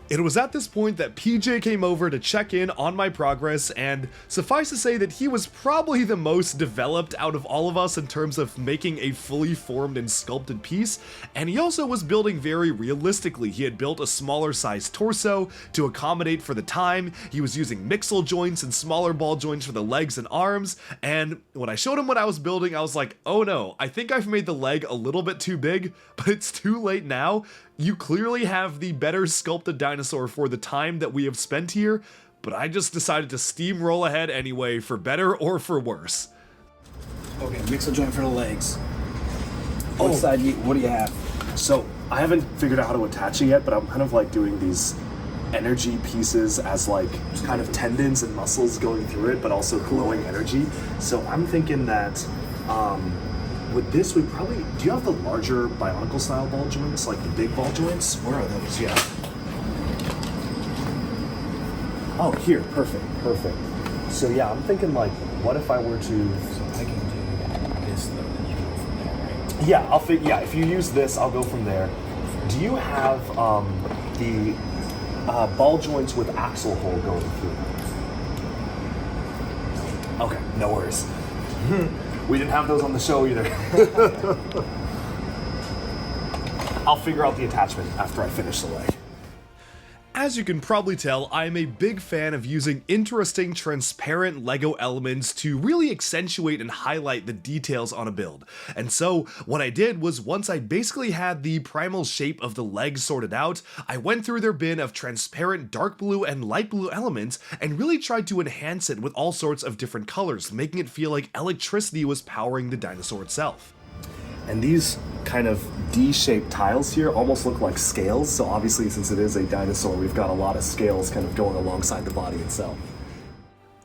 S4: It was at this point that PJ came over to check in on my progress, and suffice to say that he was probably the most developed out of all of us in terms of making a fully formed and sculpted piece, and he also was building very realistically. He had built a smaller sized torso to accommodate for the time, he was using mixel joints and smaller ball joints for the legs and arms, and when I showed him what I was building, I was like, oh no, I think I've made the leg a little bit too big, but it's too late now. You clearly have the better sculpted dinosaur for the time that we have spent here, but I just decided to steamroll ahead anyway, for better or for worse.
S3: Okay, mixel joint for the legs. What side what do you have?
S1: So I haven't figured out how to attach it yet, but I'm kind of like doing these energy pieces as like kind of tendons and muscles going through it, but also glowing energy. So I'm thinking that with this, we probably, do you have the larger Bionicle style ball joints, like the big ball joints? Where are those? Yeah. Oh, here, perfect. So yeah, I'm thinking like, what if I were to?
S3: So I can do this though, then you go from there, right?
S1: Yeah, if you use this, I'll go from there. Do you have the ball joints with axle hole going through? Okay, no worries. We didn't have those on the show either. I'll figure out the attachment after I finish the leg.
S4: As you can probably tell, I'm a big fan of using interesting, transparent LEGO elements to really accentuate and highlight the details on a build. And so, what I did was once I basically had the primal shape of the legs sorted out, I went through their bin of transparent dark blue and light blue elements and really tried to enhance it with all sorts of different colors, making it feel like electricity was powering the dinosaur itself.
S1: And these kind of D-shaped tiles here almost look like scales, so obviously since it is a dinosaur, we've got a lot of scales kind of going alongside the body itself.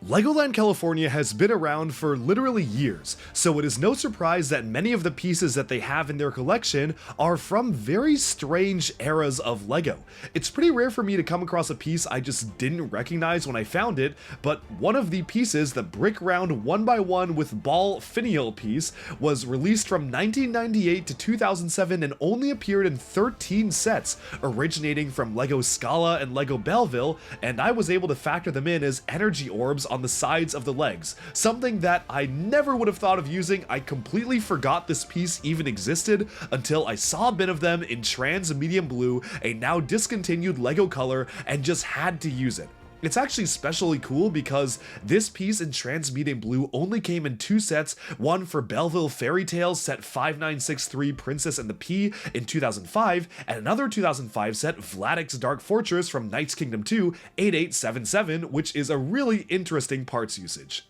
S4: LEGOLAND California has been around for literally years, so it is no surprise that many of the pieces that they have in their collection are from very strange eras of LEGO. It's pretty rare for me to come across a piece I just didn't recognize when I found it, but one of the pieces, the brick round 1x1 with ball finial piece, was released from 1998 to 2007 and only appeared in 13 sets, originating from LEGO Scala and LEGO Belleville, and I was able to factor them in as energy orbs on the sides of the legs, something that I never would have thought of using. I completely forgot this piece even existed until I saw a bit of them in trans medium blue, a now discontinued LEGO color, and just had to use it. It's actually especially cool because this piece in trans medium blue only came in 2 sets, one for Belleville Fairy Tales set 5963 Princess and the Pea in 2005, and another 2005 set Vladik's Dark Fortress from Knight's Kingdom 2 8877, which is a really interesting parts usage.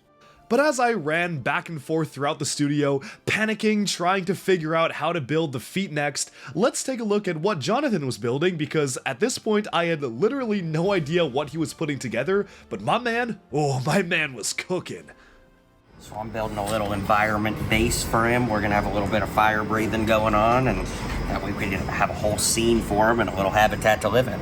S4: But as I ran back and forth throughout the studio, panicking, trying to figure out how to build the feet next, let's take a look at what Jonathan was building, because at this point I had literally no idea what he was putting together, but my man was cooking.
S2: So I'm building a little environment base for him. We're gonna have a little bit of fire breathing going on, and that way we can have a whole scene for him and a little habitat to live in.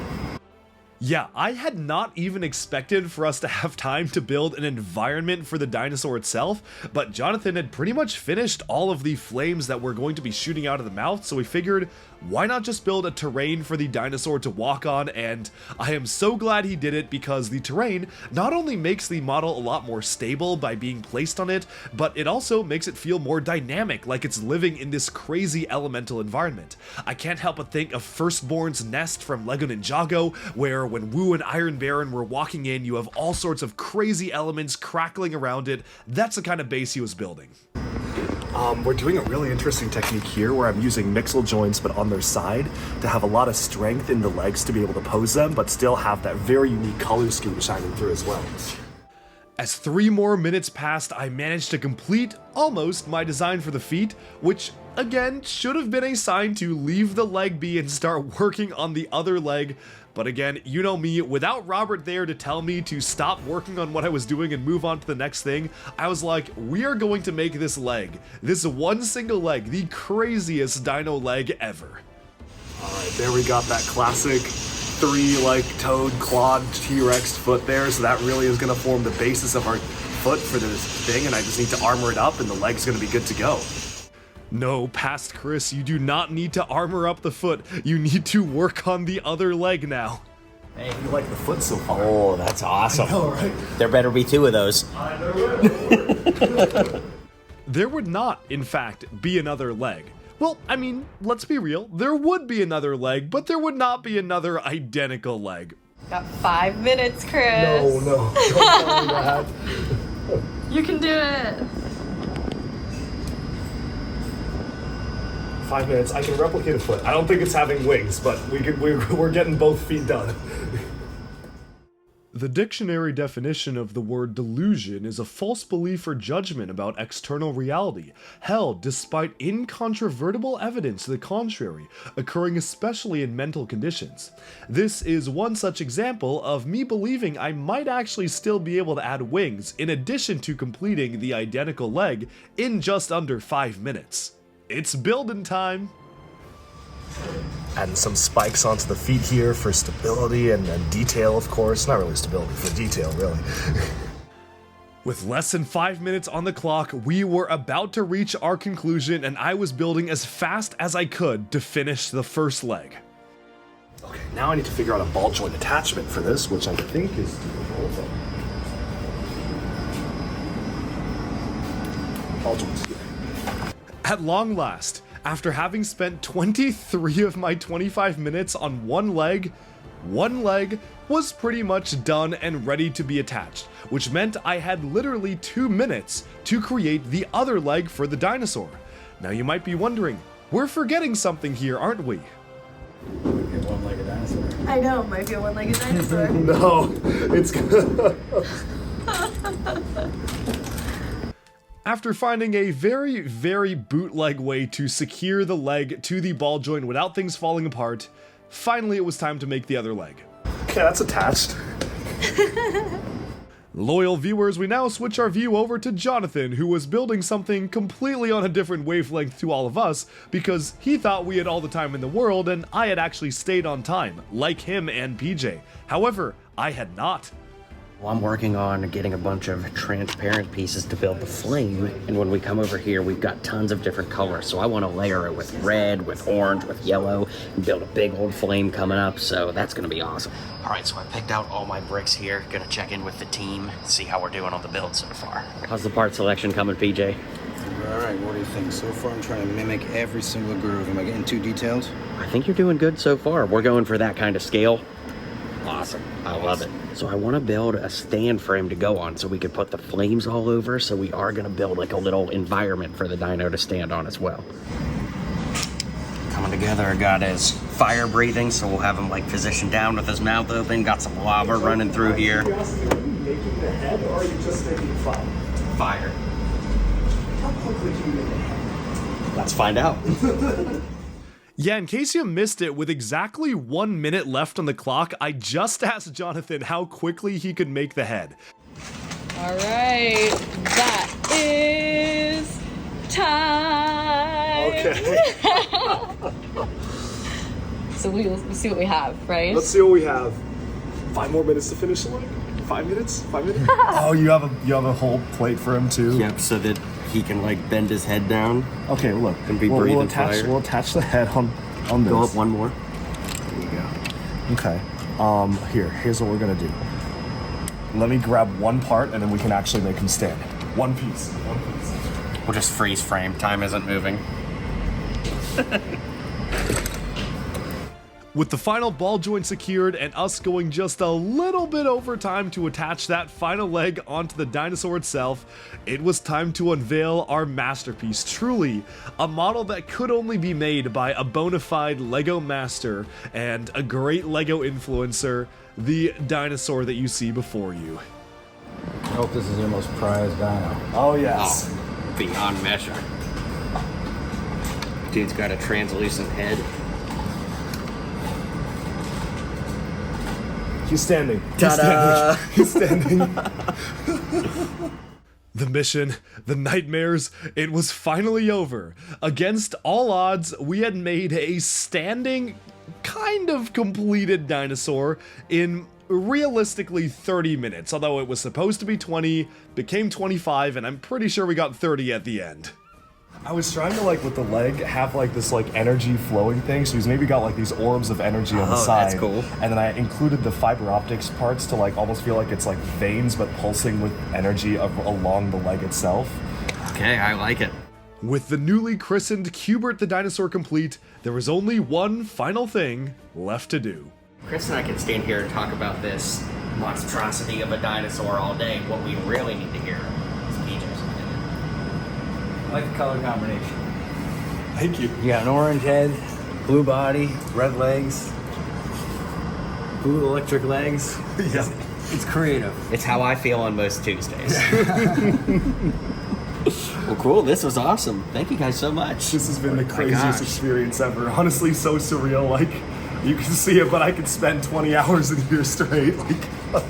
S4: Yeah, I had not even expected for us to have time to build an environment for the dinosaur itself, but Jonathan had pretty much finished all of the flames that were going to be shooting out of the mouth, so we figured, why not just build a terrain for the dinosaur to walk on? And I am so glad he did it, because the terrain not only makes the model a lot more stable by being placed on it, but it also makes it feel more dynamic, like it's living in this crazy elemental environment. I can't help but think of Firstborn's Nest from LEGO Ninjago, where when Wu and Iron Baron were walking in, you have all sorts of crazy elements crackling around it. That's the kind of base he was building.
S1: We're doing a really interesting technique here where I'm using mixel joints but on their side to have a lot of strength in the legs to be able to pose them, but still have that very unique color scheme shining through as well.
S4: As 3 more minutes passed, I managed to complete almost my design for the feet, which again should have been a sign to leave the leg be and start working on the other leg. But again, you know me, without Robert there to tell me to stop working on what I was doing and move on to the next thing, I was like, we are going to make this leg, this one single leg, the craziest dino leg ever.
S1: Alright, there we got that classic 3 toed clawed T-Rex foot there, so that really is going to form the basis of our foot for this thing, and I just need to armor it up and the leg's going to be good to go.
S4: No, past Chris, you do not need to armor up the foot. You need to work on the other leg now.
S2: Hey,
S1: You like the foot so far?
S2: oh, that's awesome.
S1: I know, right?
S2: There better be 2 of those.
S4: There would not, in fact, be another leg. Well, I mean, let's be real, there would be another leg, but there would not be another identical leg.
S5: Got 5 minutes, Chris.
S1: No, don't tell me that.
S5: You can do it.
S1: 5 minutes, I can replicate a foot. I don't think it's having wings, but we're getting both feet done.
S4: The dictionary definition of the word delusion is a false belief or judgment about external reality, held despite incontrovertible evidence to the contrary, occurring especially in mental conditions. This is one such example of me believing I might actually still be able to add wings in addition to completing the identical leg in just under 5 minutes. It's building time!
S1: Adding some spikes onto the feet here for stability and detail, of course. Not really stability, for detail, really.
S4: With less than 5 minutes on the clock, we were about to reach our conclusion, and I was building as fast as I could to finish the first leg.
S1: Okay, now I need to figure out a ball joint attachment for this, which I think is doable. Ball joints here.
S4: At long last, after having spent 23 of my 25 minutes on one leg was pretty much done and ready to be attached, which meant I had literally 2 minutes to create the other leg for the dinosaur. Now you might be wondering, we're forgetting something here, aren't we?
S3: One-legged dinosaur.
S5: I know, might be a one-legged dinosaur.
S1: No, it's good.
S4: After finding a very, very bootleg way to secure the leg to the ball joint without things falling apart, finally it was time to make the other leg.
S1: Okay, that's attached.
S4: Loyal viewers, we now switch our view over to Jonathan, who was building something completely on a different wavelength to all of us, because he thought we had all the time in the world and I had actually stayed on time, like him and PJ. However, I had not.
S2: Well, I'm working on getting a bunch of transparent pieces to build the flame, and when we come over here, we've got tons of different colors, so I want to layer it with red, with orange, with yellow, and build a big old flame coming up, so that's going to be awesome. All right, so I picked out all my bricks here, gonna check in with the team, see how we're doing on the build so far. How's the part selection coming, PJ?
S6: All right, what do you think? So far, I'm trying to mimic every single groove. Am I getting too detailed?
S2: I think you're doing good so far. We're going for that kind of scale. Awesome. I love it. So I want to build a stand for him to go on so we could put the flames all over. So we are going to build like a little environment for the dino to stand on as well. Coming together, I got his fire breathing, so we'll have him like positioned down with his mouth open. Got some lava running through here.
S1: Are you making the head or are you just making fire?
S2: Fire.
S1: How quickly can you make a head?
S2: Let's find out.
S4: Yeah, in case you missed it, with exactly 1 minute left on the clock, I just asked Jonathan how quickly he could make the head.
S5: All right, that is time.
S1: Okay.
S5: So we'll see what we have, right?
S1: Let's see what we have. 5 more minutes to finish the leg? 5 minutes? 5 minutes? Oh, you have a whole plate for him too?
S2: Yep, so that he can like bend his head down.
S1: Okay, look.
S2: And be breathing fire.
S1: We'll attach the head on this.
S2: Go up one more.
S1: There you go. Okay. Here's what we're gonna do. Let me grab one part and then we can actually make him stand. One piece.
S2: We'll just freeze frame. Time isn't moving.
S4: With the final ball joint secured and us going just a little bit over time to attach that final leg onto the dinosaur itself, it was time to unveil our masterpiece. Truly, a model that could only be made by a bona fide LEGO master and a great LEGO influencer, the dinosaur that you see before you.
S6: I hope this is your most prized dino.
S1: Oh, yes.
S2: Oh, beyond measure. Dude's got a translucent head.
S1: He's standing.
S2: Ta-da!
S1: He's standing.
S4: The mission, the nightmares, it was finally over. Against all odds, we had made a standing, kind of completed dinosaur in realistically 30 minutes, although it was supposed to be 20, became 25, and I'm pretty sure we got 30 at the end.
S1: I was trying to, like, with the leg, have, like, this, like, energy flowing thing, so he's maybe got, like, these orbs of energy on the side.
S2: That's cool.
S1: And then I included the fiber optics parts to, like, almost feel like it's, like, veins, but pulsing with energy along the leg itself.
S2: Okay, I like it.
S4: With the newly christened Q*bert the dinosaur complete, there was only one final thing left to do.
S2: Chris and I can stand here and talk about this monstrosity of a dinosaur all day. What we really need to hear is PJ's opinion.
S6: I like the color combination.
S1: Thank you.
S6: You got an orange head, blue body, red legs, blue electric legs.
S1: Yeah.
S6: It's creative.
S2: It's how I feel on most Tuesdays. Well, cool. This was awesome. Thank you guys so much.
S1: This has been the
S2: my
S1: craziest
S2: gosh.
S1: experience ever. Honestly, so surreal. Like, you can see it, but I could spend 20 hours in here straight. Like,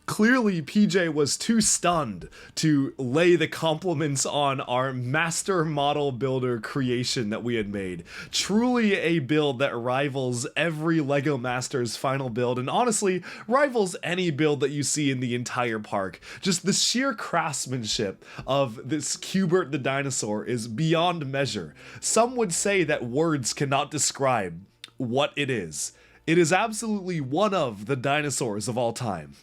S4: Clearly, PJ was too stunned to lay the compliments on our master model builder creation that we had made. Truly a build that rivals every LEGO Masters final build, and honestly, rivals any build that you see in the entire park. Just the sheer craftsmanship of this Q*bert the dinosaur is beyond measure. Some would say that words cannot describe what it is. It is absolutely one of the dinosaurs of all time.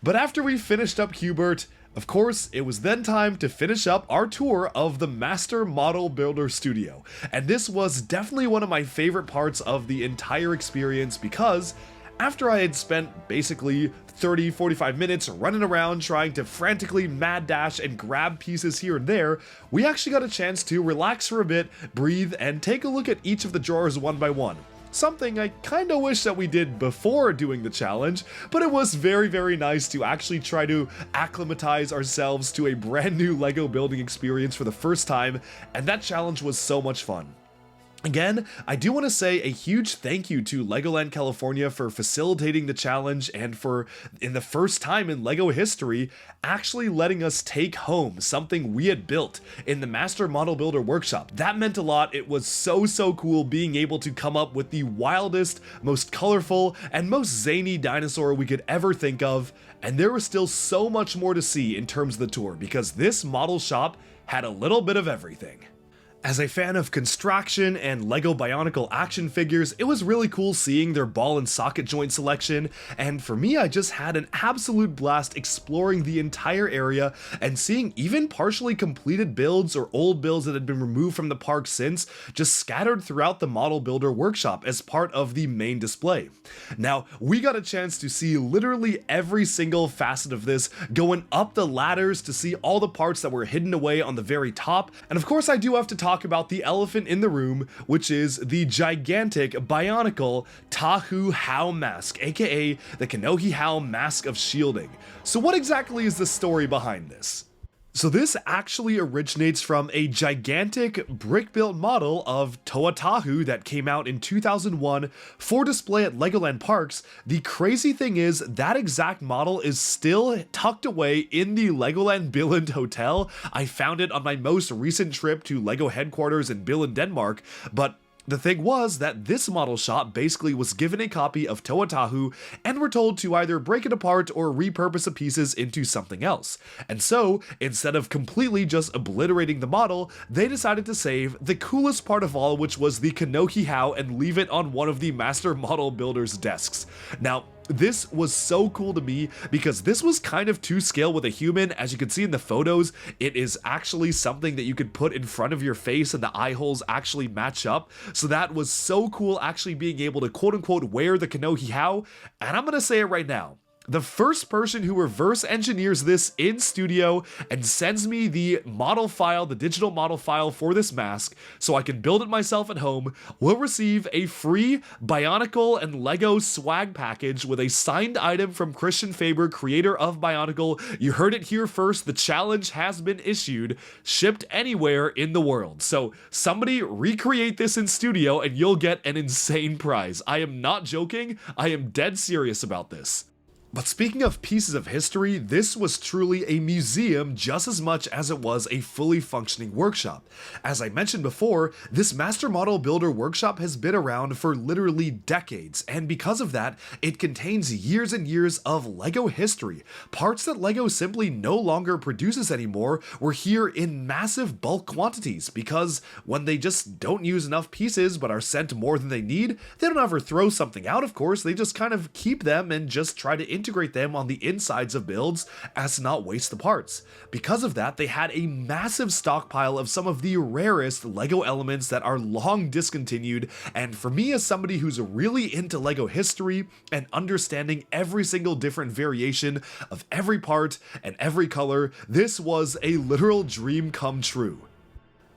S4: But after we finished up Q*bert, of course, it was then time to finish up our tour of the Master Model Builder Studio. And this was definitely one of my favorite parts of the entire experience because after I had spent basically 30-45 minutes running around trying to frantically mad dash and grab pieces here and there, we actually got a chance to relax for a bit, breathe, and take a look at each of the drawers one by one. Something I kinda wish that we did before doing the challenge, but it was very, very nice to actually try to acclimatize ourselves to a brand new LEGO building experience for the first time, and that challenge was so much fun. Again, I do want to say a huge thank you to Legoland California for facilitating the challenge and for, in the first time in LEGO history, actually letting us take home something we had built in the Master Model Builder Workshop. That meant a lot. It was so cool being able to come up with the wildest, most colorful, and most zany dinosaur we could ever think of, and there was still so much more to see in terms of the tour, because this model shop had a little bit of everything. As a fan of Construction and LEGO Bionicle action figures, it was really cool seeing their ball and socket joint selection, and for me, I just had an absolute blast exploring the entire area and seeing even partially completed builds or old builds that had been removed from the park since, just scattered throughout the Model Builder Workshop as part of the main display. Now, we got a chance to see literally every single facet of this, going up the ladders to see all the parts that were hidden away on the very top, and of course I do have to talk about the elephant in the room, which is the gigantic Bionicle Tahu Hao mask, aka the Kanohi Hao mask of shielding. So what exactly is the story behind this? So this actually originates from a gigantic brick-built model of Toa Tahu that came out in 2001 for display at Legoland Parks. The crazy thing is that exact model is still tucked away in the Legoland Billund Hotel. I found it on my most recent trip to LEGO headquarters in Billund, Denmark, but the thing was that this model shop basically was given a copy of Toa Tahu and were told to either break it apart or repurpose the pieces into something else. And so, instead of completely just obliterating the model, they decided to save the coolest part of all, which was the Kanohi Hao, and leave it on one of the Master Model Builder's desks. Now, this was so cool to me because this was kind of to scale with a human. As you can see in the photos, it is actually something that you could put in front of your face and the eye holes actually match up. So that was so cool actually being able to quote unquote wear the Kanohi Hao. And I'm gonna say it right now. The first person who reverse engineers this in studio and sends me the model file, the digital model file for this mask, so I can build it myself at home, will receive a free Bionicle and LEGO swag package with a signed item from Christian Faber, creator of Bionicle. You heard it here first, the challenge has been issued, shipped anywhere in the world. So somebody recreate this in studio and you'll get an insane prize. I am not joking, I am dead serious about this. But speaking of pieces of history, this was truly a museum just as much as it was a fully functioning workshop. As I mentioned before, this Master Model Builder Workshop has been around for literally decades, and because of that, it contains years and years of LEGO history. Parts that LEGO simply no longer produces anymore were here in massive bulk quantities, because when they just don't use enough pieces but are sent more than they need, they don't ever throw something out, of course, they just kind of keep them and just try to integrate them on the insides of builds as to not waste the parts. Because of that, they had a massive stockpile of some of the rarest LEGO elements that are long discontinued, and for me as somebody who's really into LEGO history and understanding every single different variation of every part and every color, this was a literal dream come true.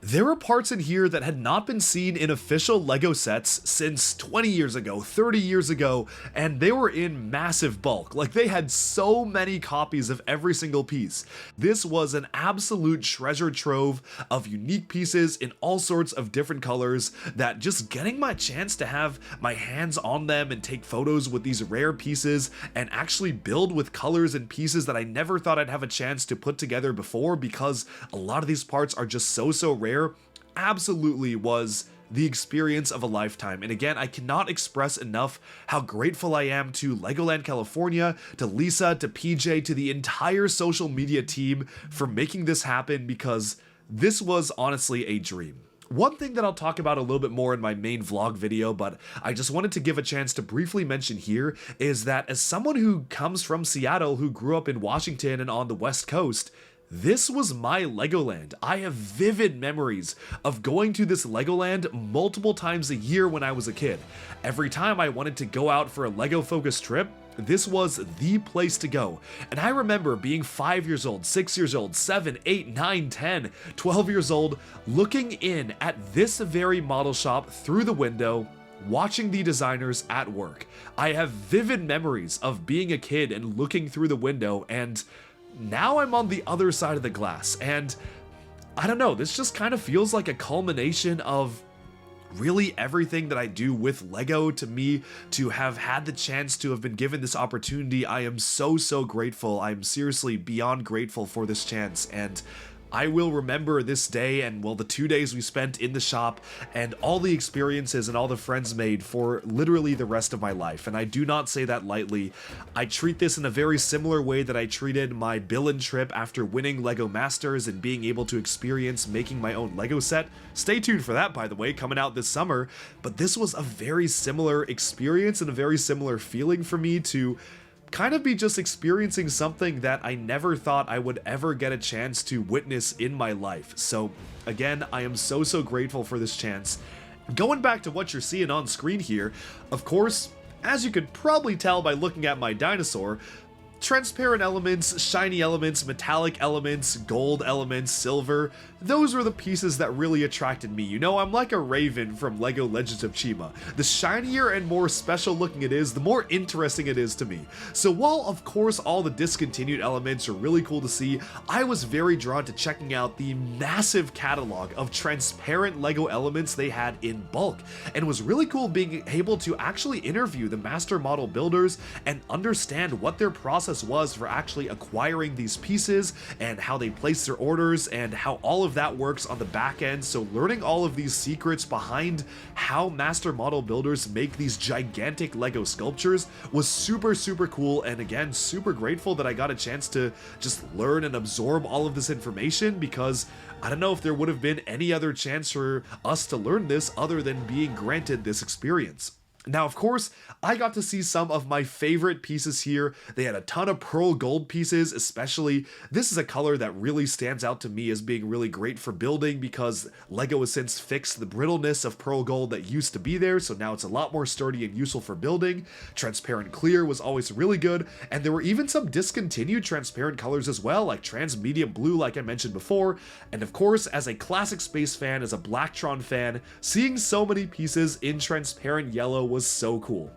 S4: There were parts in here that had not been seen in official LEGO sets since 20 years ago, 30 years ago, and they were in massive bulk. Like, they had so many copies of every single piece. This was an absolute treasure trove of unique pieces in all sorts of different colors that just getting my chance to have my hands on them and take photos with these rare pieces and actually build with colors and pieces that I never thought I'd have a chance to put together before, because a lot of these parts are just so rare, absolutely was the experience of a lifetime. And again, I cannot express enough how grateful I am to Legoland California, to Lisa, to PJ, to the entire social media team for making this happen, because this was honestly a dream. One thing that I'll talk about a little bit more in my main vlog video, but I just wanted to give a chance to briefly mention here, is that as someone who comes from Seattle, who grew up in Washington and on the West Coast, this was my Legoland. I have vivid memories of going to this Legoland multiple times a year when I was a kid. Every time I wanted to go out for a LEGO-focused trip, this was the place to go. And I remember being 5 years old, 6 years old, 7, 8, 9, 10, 12 years old, looking in at this very model shop through the window, watching the designers at work. I have vivid memories of being a kid and looking through the window, and now I'm on the other side of the glass, and I don't know, this just kind of feels like a culmination of really everything that I do with LEGO. To me, to have had the chance to have been given this opportunity, I am so grateful. I'm seriously beyond grateful for this chance, and I will remember this day and, well, the 2 days we spent in the shop and all the experiences and all the friends made for literally the rest of my life. And I do not say that lightly. I treat this in a very similar way that I treated my Billund trip after winning LEGO Masters and being able to experience making my own LEGO set. Stay tuned for that, by the way, coming out this summer. But this was a very similar experience and a very similar feeling for me to kind of be just experiencing something that I never thought I would ever get a chance to witness in my life. So again, I am so grateful for this chance. Going back to what you're seeing on screen here, of course, as you could probably tell by looking at my dinosaur, transparent elements, shiny elements, metallic elements, gold elements, silver, those were the pieces that really attracted me. You know, I'm like a raven from LEGO Legends of Chima. The shinier and more special looking it is, the more interesting it is to me. So while of course all the discontinued elements are really cool to see, I was very drawn to checking out the massive catalog of transparent LEGO elements they had in bulk, and it was really cool being able to actually interview the master model builders and understand what their process was for actually acquiring these pieces and how they place their orders and how all of that works on the back end. So learning all of these secrets behind how master model builders make these gigantic LEGO sculptures was super cool, and again, super grateful that I got a chance to just learn and absorb all of this information, because I don't know if there would have been any other chance for us to learn this other than being granted this experience. Now, of course, I got to see some of my favorite pieces here. They had a ton of pearl gold pieces, especially. This is a color that really stands out to me as being really great for building, because LEGO has since fixed the brittleness of pearl gold that used to be there, so now it's a lot more sturdy and useful for building. Transparent clear was always really good, and there were even some discontinued transparent colors as well, like trans medium blue like I mentioned before. And of course, as a classic space fan, as a Blacktron fan, seeing so many pieces in transparent yellow was so cool.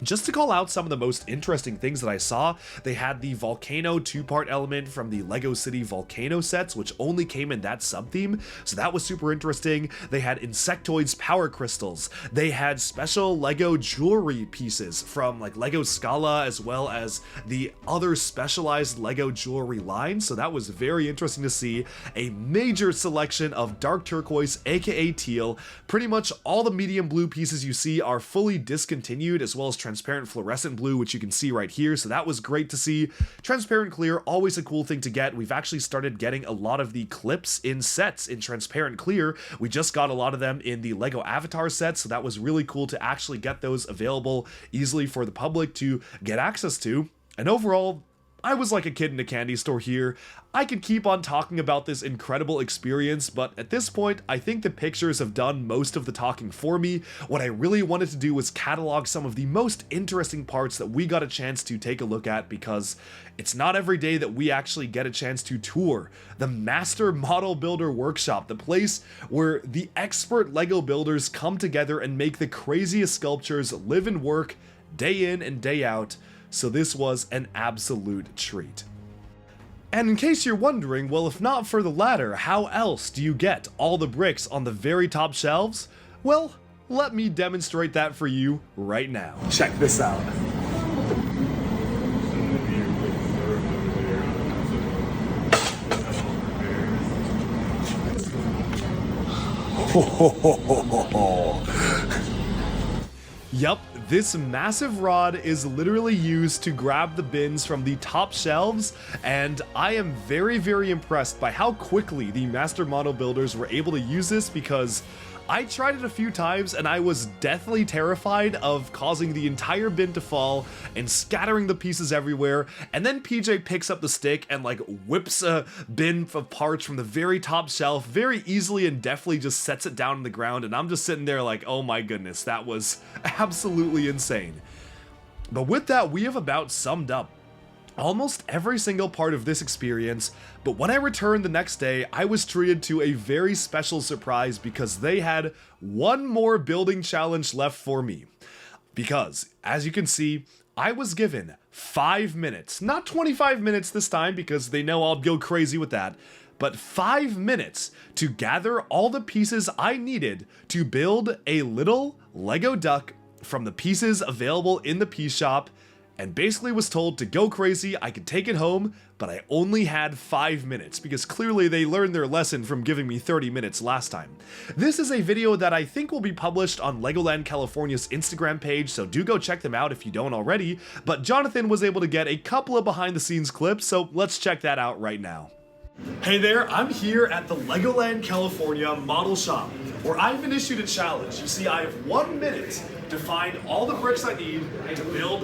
S4: Just to call out some of the most interesting things that I saw, they had the volcano two-part element from the LEGO City volcano sets, which only came in that sub-theme, so that was super interesting. They had Insectoids power crystals. They had special LEGO jewelry pieces from like LEGO Scala, as well as the other specialized LEGO jewelry line, so that was very interesting to see. A major selection of dark turquoise, aka teal. Pretty much all the medium blue pieces you see are fully discontinued, as well as transparent fluorescent blue, which you can see right here, so that was great to see. Transparent clear, always a cool thing to get. We've actually started getting a lot of the clips in sets in transparent clear. We just got a lot of them in the LEGO Avatar set, so that was really cool to actually get those available easily for the public to get access to. And overall, I was like a kid in a candy store here. I could keep on talking about this incredible experience, but at this point, I think the pictures have done most of the talking for me. What I really wanted to do was catalog some of the most interesting parts that we got a chance to take a look at, because it's not every day that we actually get a chance to tour the Master Model Builder Workshop, the place where the expert LEGO builders come together and make the craziest sculptures, live and work day in and day out. So this was an absolute treat. And in case you're wondering, well, if not for the latter, how else do you get all the bricks on the very top shelves? Well, let me demonstrate that for you right now. Check this out. Yup, this massive rod is literally used to grab the bins from the top shelves, and I am very impressed by how quickly the master model builders were able to use this, because I tried it a few times and I was deathly terrified of causing the entire bin to fall and scattering the pieces everywhere, and then PJ picks up the stick and like whips a bin of parts from the very top shelf very easily and deftly, just sets it down on the ground, and I'm just sitting there like, oh my goodness, that was absolutely insane. But with that, we have about summed up almost every single part of this experience, but when I returned the next day, I was treated to a very special surprise, because they had one more building challenge left for me. Because, as you can see, I was given 5 minutes, not 25 minutes this time, because they know I'll go crazy with that, but 5 minutes to gather all the pieces I needed to build a little Lego duck from the pieces available in the piece shop, and basically was told to go crazy, I could take it home, but I only had 5 minutes, because clearly they learned their lesson from giving me 30 minutes last time. This is a video that I think will be published on Legoland California's Instagram page, so do go check them out if you don't already, but Jonathan was able to get a couple of behind the scenes clips, so let's check that out right now.
S1: Hey there, I'm here at the Legoland California model shop, where I've been issued a challenge. You see, I have 1 minute to find all the bricks I need to build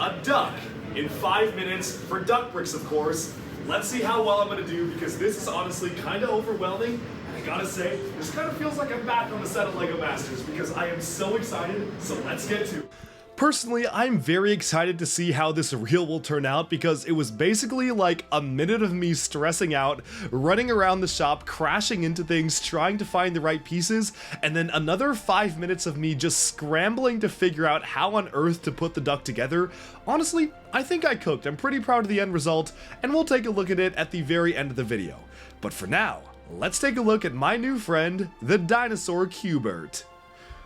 S1: a duck in 5 minutes, for duck bricks, of course. Let's see how well I'm gonna do, because this is honestly kind of overwhelming. And I gotta say, this kind of feels like I'm back on the set of LEGO Masters, because I am so excited, so let's get to it.
S4: Personally, I'm very excited to see how this reel will turn out, because it was basically like a minute of me stressing out, running around the shop, crashing into things, trying to find the right pieces, and then another 5 minutes of me just scrambling to figure out how on earth to put the duck together. Honestly, I think I cooked. I'm pretty proud of the end result, and we'll take a look at it at the very end of the video. But for now, let's take a look at my new friend, the dinosaur Q*bert.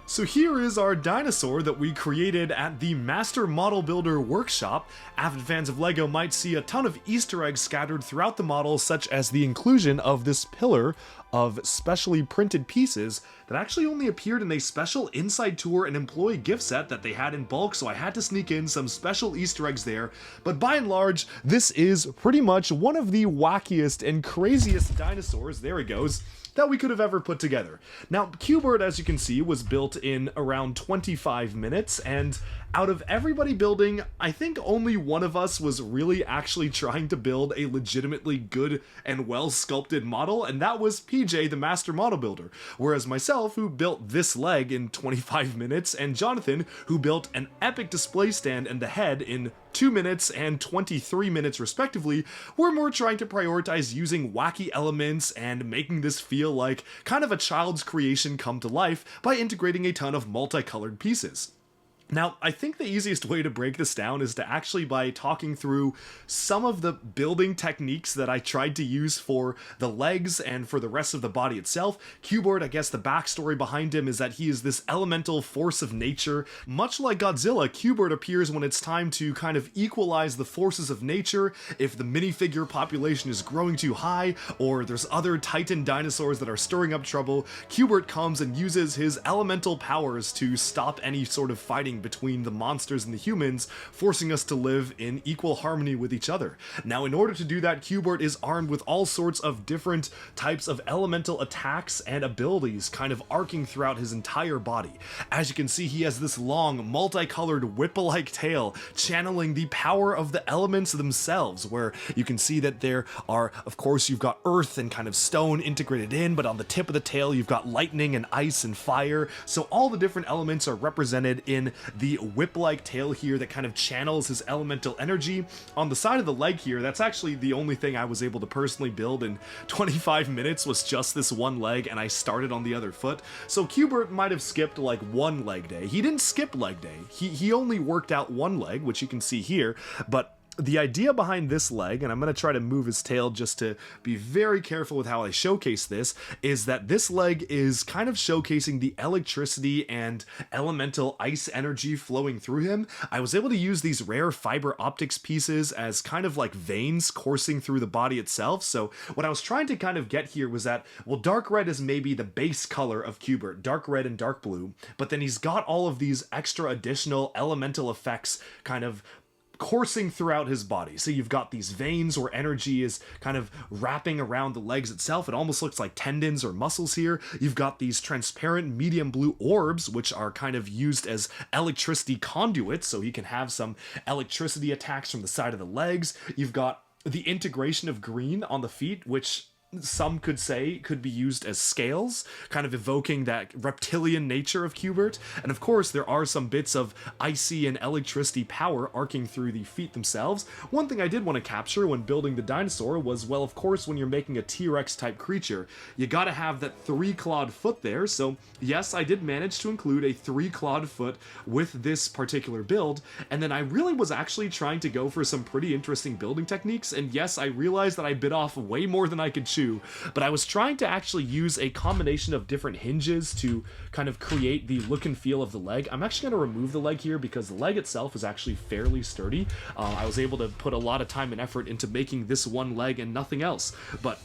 S4: So here is our dinosaur that we created at the Master Model Builder workshop. Avid fans of LEGO might see a ton of Easter eggs scattered throughout the model, such as the inclusion of this pillar of specially printed pieces that actually only appeared in a special inside tour and employee gift set that they had in bulk, so I had to sneak in some special Easter eggs there. But by and large, this is pretty much one of the wackiest and craziest dinosaurs, there he goes, that we could have ever put together. Now, Q*bert, as you can see, was built in around 25 minutes, and out of everybody building, I think only one of us was really actually trying to build a legitimately good and well-sculpted model, and that was PJ, the Master Model Builder. Whereas myself, who built this leg in 25 minutes, and Jonathan, who built an epic display stand and the head in 2 minutes and 23 minutes respectively, were more trying to prioritize using wacky elements and making this feel like kind of a child's creation come to life by integrating a ton of multicolored pieces. Now, I think the easiest way to break this down is to actually by talking through some of the building techniques that I tried to use for the legs and for the rest of the body itself. Q*bert, I guess the backstory behind him is that he is this elemental force of nature. Much like Godzilla, Q*bert appears when it's time to kind of equalize the forces of nature. If the minifigure population is growing too high, or there's other titan dinosaurs that are stirring up trouble, Q*bert comes and uses his elemental powers to stop any sort of fighting between the monsters and the humans, forcing us to live in equal harmony with each other. Now, in order to do that, Q*bert is armed with all sorts of different types of elemental attacks and abilities kind of arcing throughout his entire body. As you can see, he has this long, multicolored whip-like tail, channeling the power of the elements themselves, where you can see that there are, of course, you've got earth and kind of stone integrated in, but on the tip of the tail, you've got lightning and ice and fire, so all the different elements are represented in the whip-like tail here that kind of channels his elemental energy. On the side of the leg here, that's actually the only thing I was able to personally build in 25 minutes was just this one leg, and I started on the other foot. So Q*bert might have skipped like one leg day. He didn't skip leg day. He only worked out one leg, which you can see here, but the idea behind this leg, and I'm going to try to move his tail just to be very careful with how I showcase this, is that this leg is kind of showcasing the electricity and elemental ice energy flowing through him. I was able to use these rare fiber optics pieces as kind of like veins coursing through the body itself. So what I was trying to kind of get here was that, well, dark red is maybe the base color of Q*bert, dark red and dark blue, but then he's got all of these extra additional elemental effects kind of coursing throughout his body. So you've got these veins where energy is kind of wrapping around the legs itself. It almost looks like tendons or muscles here. You've got these transparent medium blue orbs, which are kind of used as electricity conduits, so he can have some electricity attacks from the side of the legs. You've got the integration of green on the feet, which some could say could be used as scales, kind of evoking that reptilian nature of Q*bert. And of course, there are some bits of icy and electricity power arcing through the feet themselves. One thing I did want to capture when building the dinosaur was, well, of course, when you're making a T-Rex type creature, you gotta have that 3-clawed foot there. So yes, I did manage to include a 3-clawed foot with this particular build. And then I really was actually trying to go for some pretty interesting building techniques. And yes, I realized that I bit off way more than I could chew. too, but I was trying to actually use a combination of different hinges to kind of create the look and feel of the leg. I'm actually going to remove the leg here because the leg itself is actually fairly sturdy. I was able to put a lot of time and effort into making this one leg and nothing else, but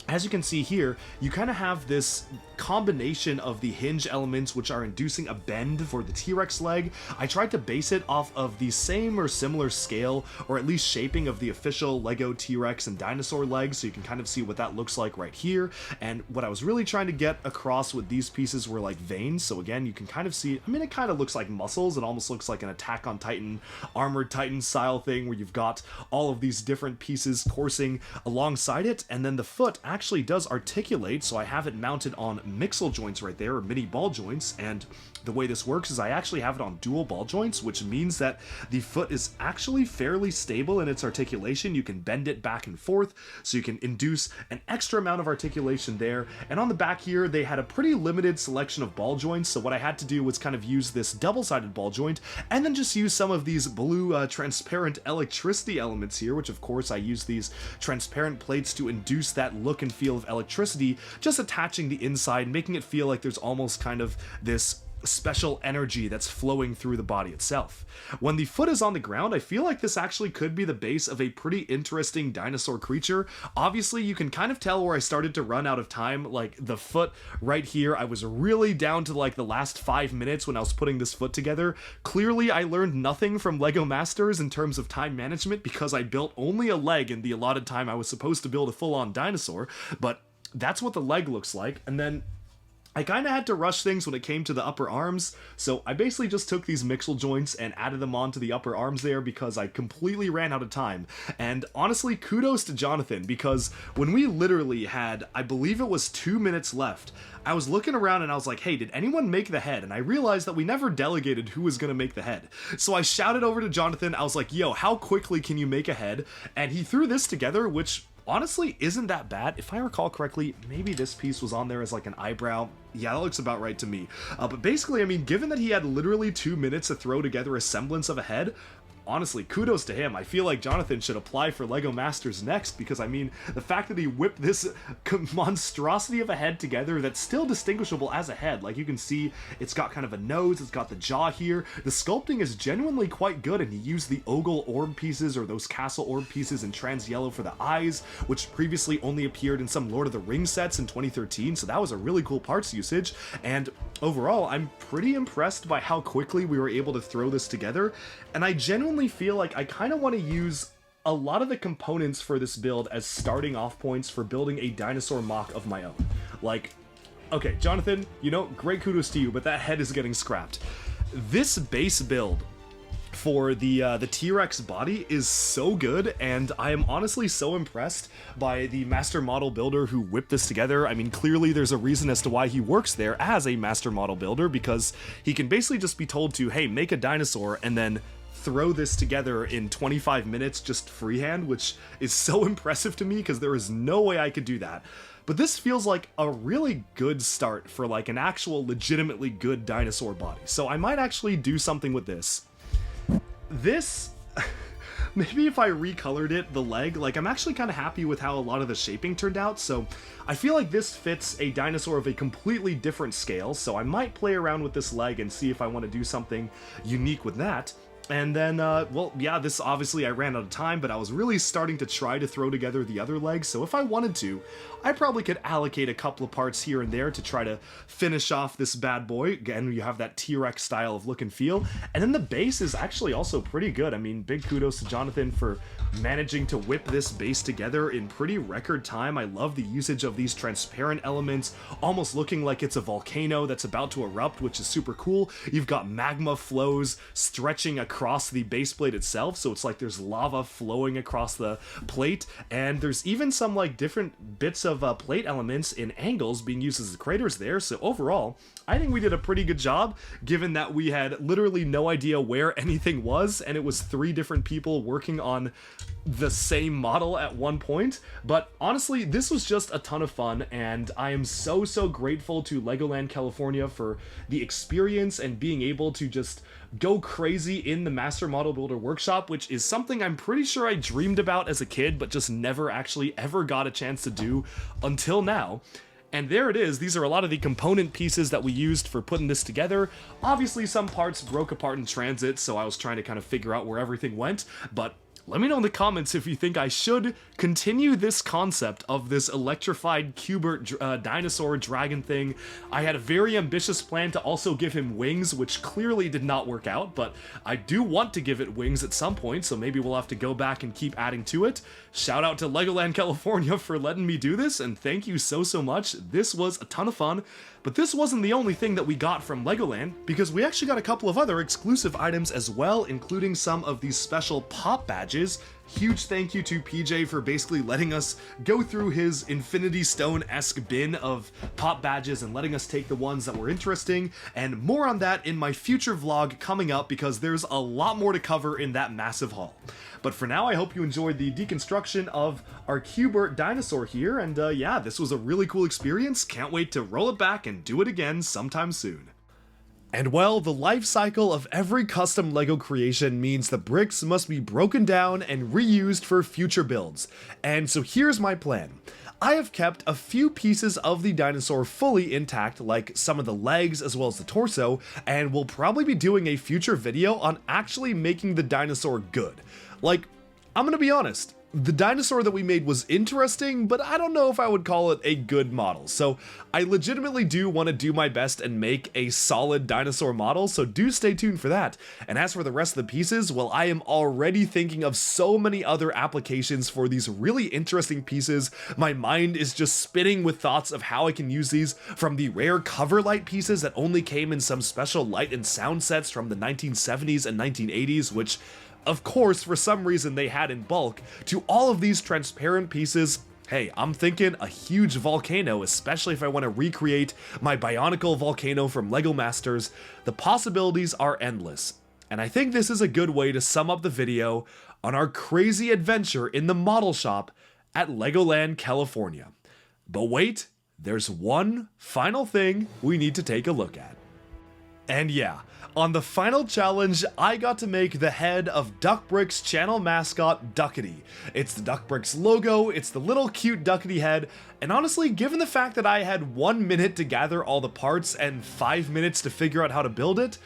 S4: as you can see here, you kind of have this combination of the hinge elements which are inducing a bend for the T-Rex leg. I tried to base it off of the same or similar scale, or at least shaping of the official LEGO T-Rex and dinosaur legs, so you can kind of see what that looks like right here. And what I was really trying to get across with these pieces were like veins, so again, you can kind of see, I mean, it kind of looks like muscles. It almost looks like an Attack on Titan, Armored Titan style thing where you've got all of these different pieces coursing alongside it, and then the foot actually does articulate, so I have it mounted on mixel joints right there, or mini ball joints, and the way this works is I actually have it on dual ball joints, which means that the foot is actually fairly stable in its articulation. You can bend it back and forth, so you can induce an extra amount of articulation there. And on the back here, they had a pretty limited selection of ball joints, so what I had to do was kind of use this double-sided ball joint, and then just use some of these blue transparent electricity elements here, which of course I use these transparent plates to induce that look and feel of electricity, just attaching the inside, making it feel like there's almost kind of this special energy that's flowing through the body itself. When the foot is on the ground, I feel like this actually could be the base of a pretty interesting dinosaur creature. Obviously, you can kind of tell where I started to run out of time, like the foot right here. I was really down to like the last 5 minutes when I was putting this foot together. Clearly, I learned nothing from LEGO Masters in terms of time management because I built only a leg in the allotted time I was supposed to build a full-on dinosaur, but that's what the leg looks like. And then I kind of had to rush things when it came to the upper arms, so I basically just took these mixel joints and added them onto the upper arms there because I completely ran out of time. And honestly, kudos to Jonathan, because when we literally had, I believe it was 2 minutes left, I was looking around and I was like, hey, did anyone make the head? And I realized that we never delegated who was going to make the head. So I shouted over to Jonathan, I was like, yo, how quickly can you make a head? And he threw this together, which honestly isn't that bad. If I recall correctly, maybe this piece was on there as like an eyebrow. Yeah, that looks about right to me. But basically, I mean, given that he had literally 2 minutes to throw together a semblance of a head, honestly, kudos to him. I feel like Jonathan should apply for LEGO Masters next because, I mean, the fact that he whipped this monstrosity of a head together that's still distinguishable as a head. Like, you can see it's got kind of a nose, it's got the jaw here. The sculpting is genuinely quite good, and he used the ogle orb pieces, or those castle orb pieces, in trans yellow for the eyes, which previously only appeared in some Lord of the Rings sets in 2013, so that was a really cool parts usage. And overall, I'm pretty impressed by how quickly we were able to throw this together, and I genuinely feel like I kind of want to use a lot of the components for this build as starting off points for building a dinosaur mock of my own. Like, okay, Jonathan, you know, great kudos to you, but that head is getting scrapped. This base build for the T-Rex body is so good, and I am honestly so impressed by the master model builder who whipped this together. I mean, clearly there's a reason as to why he works there as a master model builder, because he can basically just be told to, hey, make a dinosaur, and then throw this together in 25 minutes just freehand, which is so impressive to me because there is no way I could do that. But this feels like a really good start for like an actual legitimately good dinosaur body. So I might actually do something with this. This, maybe if I recolored it, the leg, like I'm actually kind of happy with how a lot of the shaping turned out, so I feel like this fits a dinosaur of a completely different scale, so I might play around with this leg and see if I want to do something unique with that. And then, well, yeah, this obviously I ran out of time, but I was really starting to try to throw together the other legs, so if I wanted to, I probably could allocate a couple of parts here and there to try to finish off this bad boy. Again, you have that T-Rex style of look and feel, and then the base is actually also pretty good. I mean, big kudos to Jonathan for managing to whip this base together in pretty record time. I love the usage of these transparent elements, almost looking like it's a volcano that's about to erupt, which is super cool. You've got magma flows stretching across the base plate itself, so it's like there's lava flowing across the plate, and there's even some like different bits of plate elements in angles being used as the craters there. So overall, I think we did a pretty good job, given that we had literally no idea where anything was, and it was 3 different people working on the same model at one point, but honestly, this was just a ton of fun, and I am so grateful to Legoland California for the experience and being able to just go crazy in the Master Model Builder Workshop, which is something I'm pretty sure I dreamed about as a kid, but just never actually ever got a chance to do until now. And there it is. These are a lot of the component pieces that we used for putting this together. Obviously, some parts broke apart in transit, so I was trying to kind of figure out where everything went, but let me know in the comments if you think I should continue this concept of this electrified Q*bert dinosaur dragon thing. I had a very ambitious plan to also give him wings, which clearly did not work out, but I do want to give it wings at some point, so maybe we'll have to go back and keep adding to it. Shout out to Legoland California for letting me do this, and thank you so much. This was a ton of fun. But this wasn't the only thing that we got from Legoland, because we actually got a couple of other exclusive items as well, including some of these special pop badges. Huge thank you to PJ for basically letting us go through his Infinity Stone-esque bin of pop badges and letting us take the ones that were interesting, and more on that in my future vlog coming up, because there's a lot more to cover in that massive haul. But for now, I hope you enjoyed the deconstruction of our Q*bert dinosaur here, and yeah, this was a really cool experience. Can't wait to roll it back and do it again sometime soon. And well, the life cycle of every custom LEGO creation means the bricks must be broken down and reused for future builds. And so here's my plan. I have kept a few pieces of the dinosaur fully intact, like some of the legs as well as the torso, and we'll probably be doing a future video on actually making the dinosaur good. Like, I'm gonna be honest, the dinosaur that we made was interesting, but I don't know if I would call it a good model. So I legitimately do want to do my best and make a solid dinosaur model, so do stay tuned for that. And as for the rest of the pieces, well, I am already thinking of so many other applications for these really interesting pieces. My mind is just spinning with thoughts of how I can use these, from the rare cover light pieces that only came in some special light and sound sets from the 1970s and 1980s, which of course, for some reason they had in bulk, to all of these transparent pieces. Hey, I'm thinking a huge volcano, especially if I want to recreate my Bionicle volcano from LEGO Masters. The possibilities are endless. And I think this is a good way to sum up the video on our crazy adventure in the model shop at Legoland, California. But wait, there's one final thing we need to take a look at. And yeah, on the final challenge, I got to make the head of Duckbrick's channel mascot, Duckity. It's the Duckbrick's logo, it's the little cute Duckity head, and honestly, given the fact that I had 1 minute to gather all the parts and 5 minutes to figure out how to build it,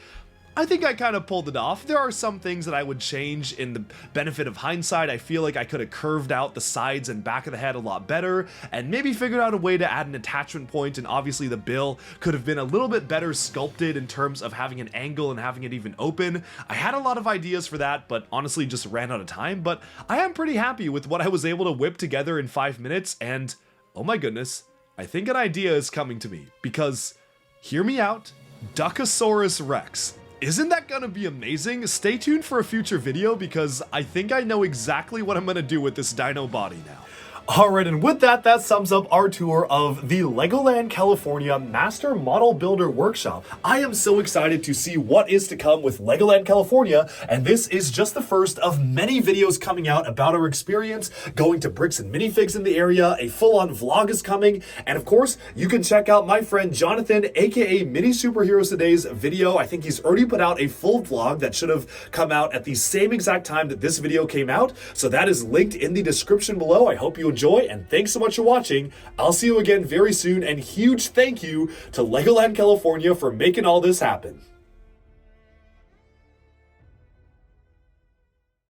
S4: I think I kind of pulled it off. There are some things that I would change in the benefit of hindsight. I feel like I could have curved out the sides and back of the head a lot better, and maybe figured out a way to add an attachment point, and obviously the bill could have been a little bit better sculpted in terms of having an angle and having it even open. I had a lot of ideas for that, but honestly just ran out of time, but I am pretty happy with what I was able to whip together in 5 minutes, and oh my goodness, I think an idea is coming to me, because, hear me out, Duckosaurus Rex. Isn't that gonna be amazing? Stay tuned for a future video, because I think I know exactly what I'm gonna do with this dino body now.
S1: Alright, and with that, that sums up our tour of the Legoland California Master Model Builder Workshop. I am so excited to see what is to come with Legoland California, and this is just the first of many videos coming out about our experience, going to bricks and minifigs in the area. A full-on vlog is coming, and of course, you can check out my friend Jonathan, aka Mini Superheroes Today's video. I think he's already put out a full vlog that should have come out at the same exact time that this video came out, so that is linked in the description below. I hope you enjoy, and thanks so much for watching. I'll see you again very soon, and huge thank you to Legoland California for making all this happen.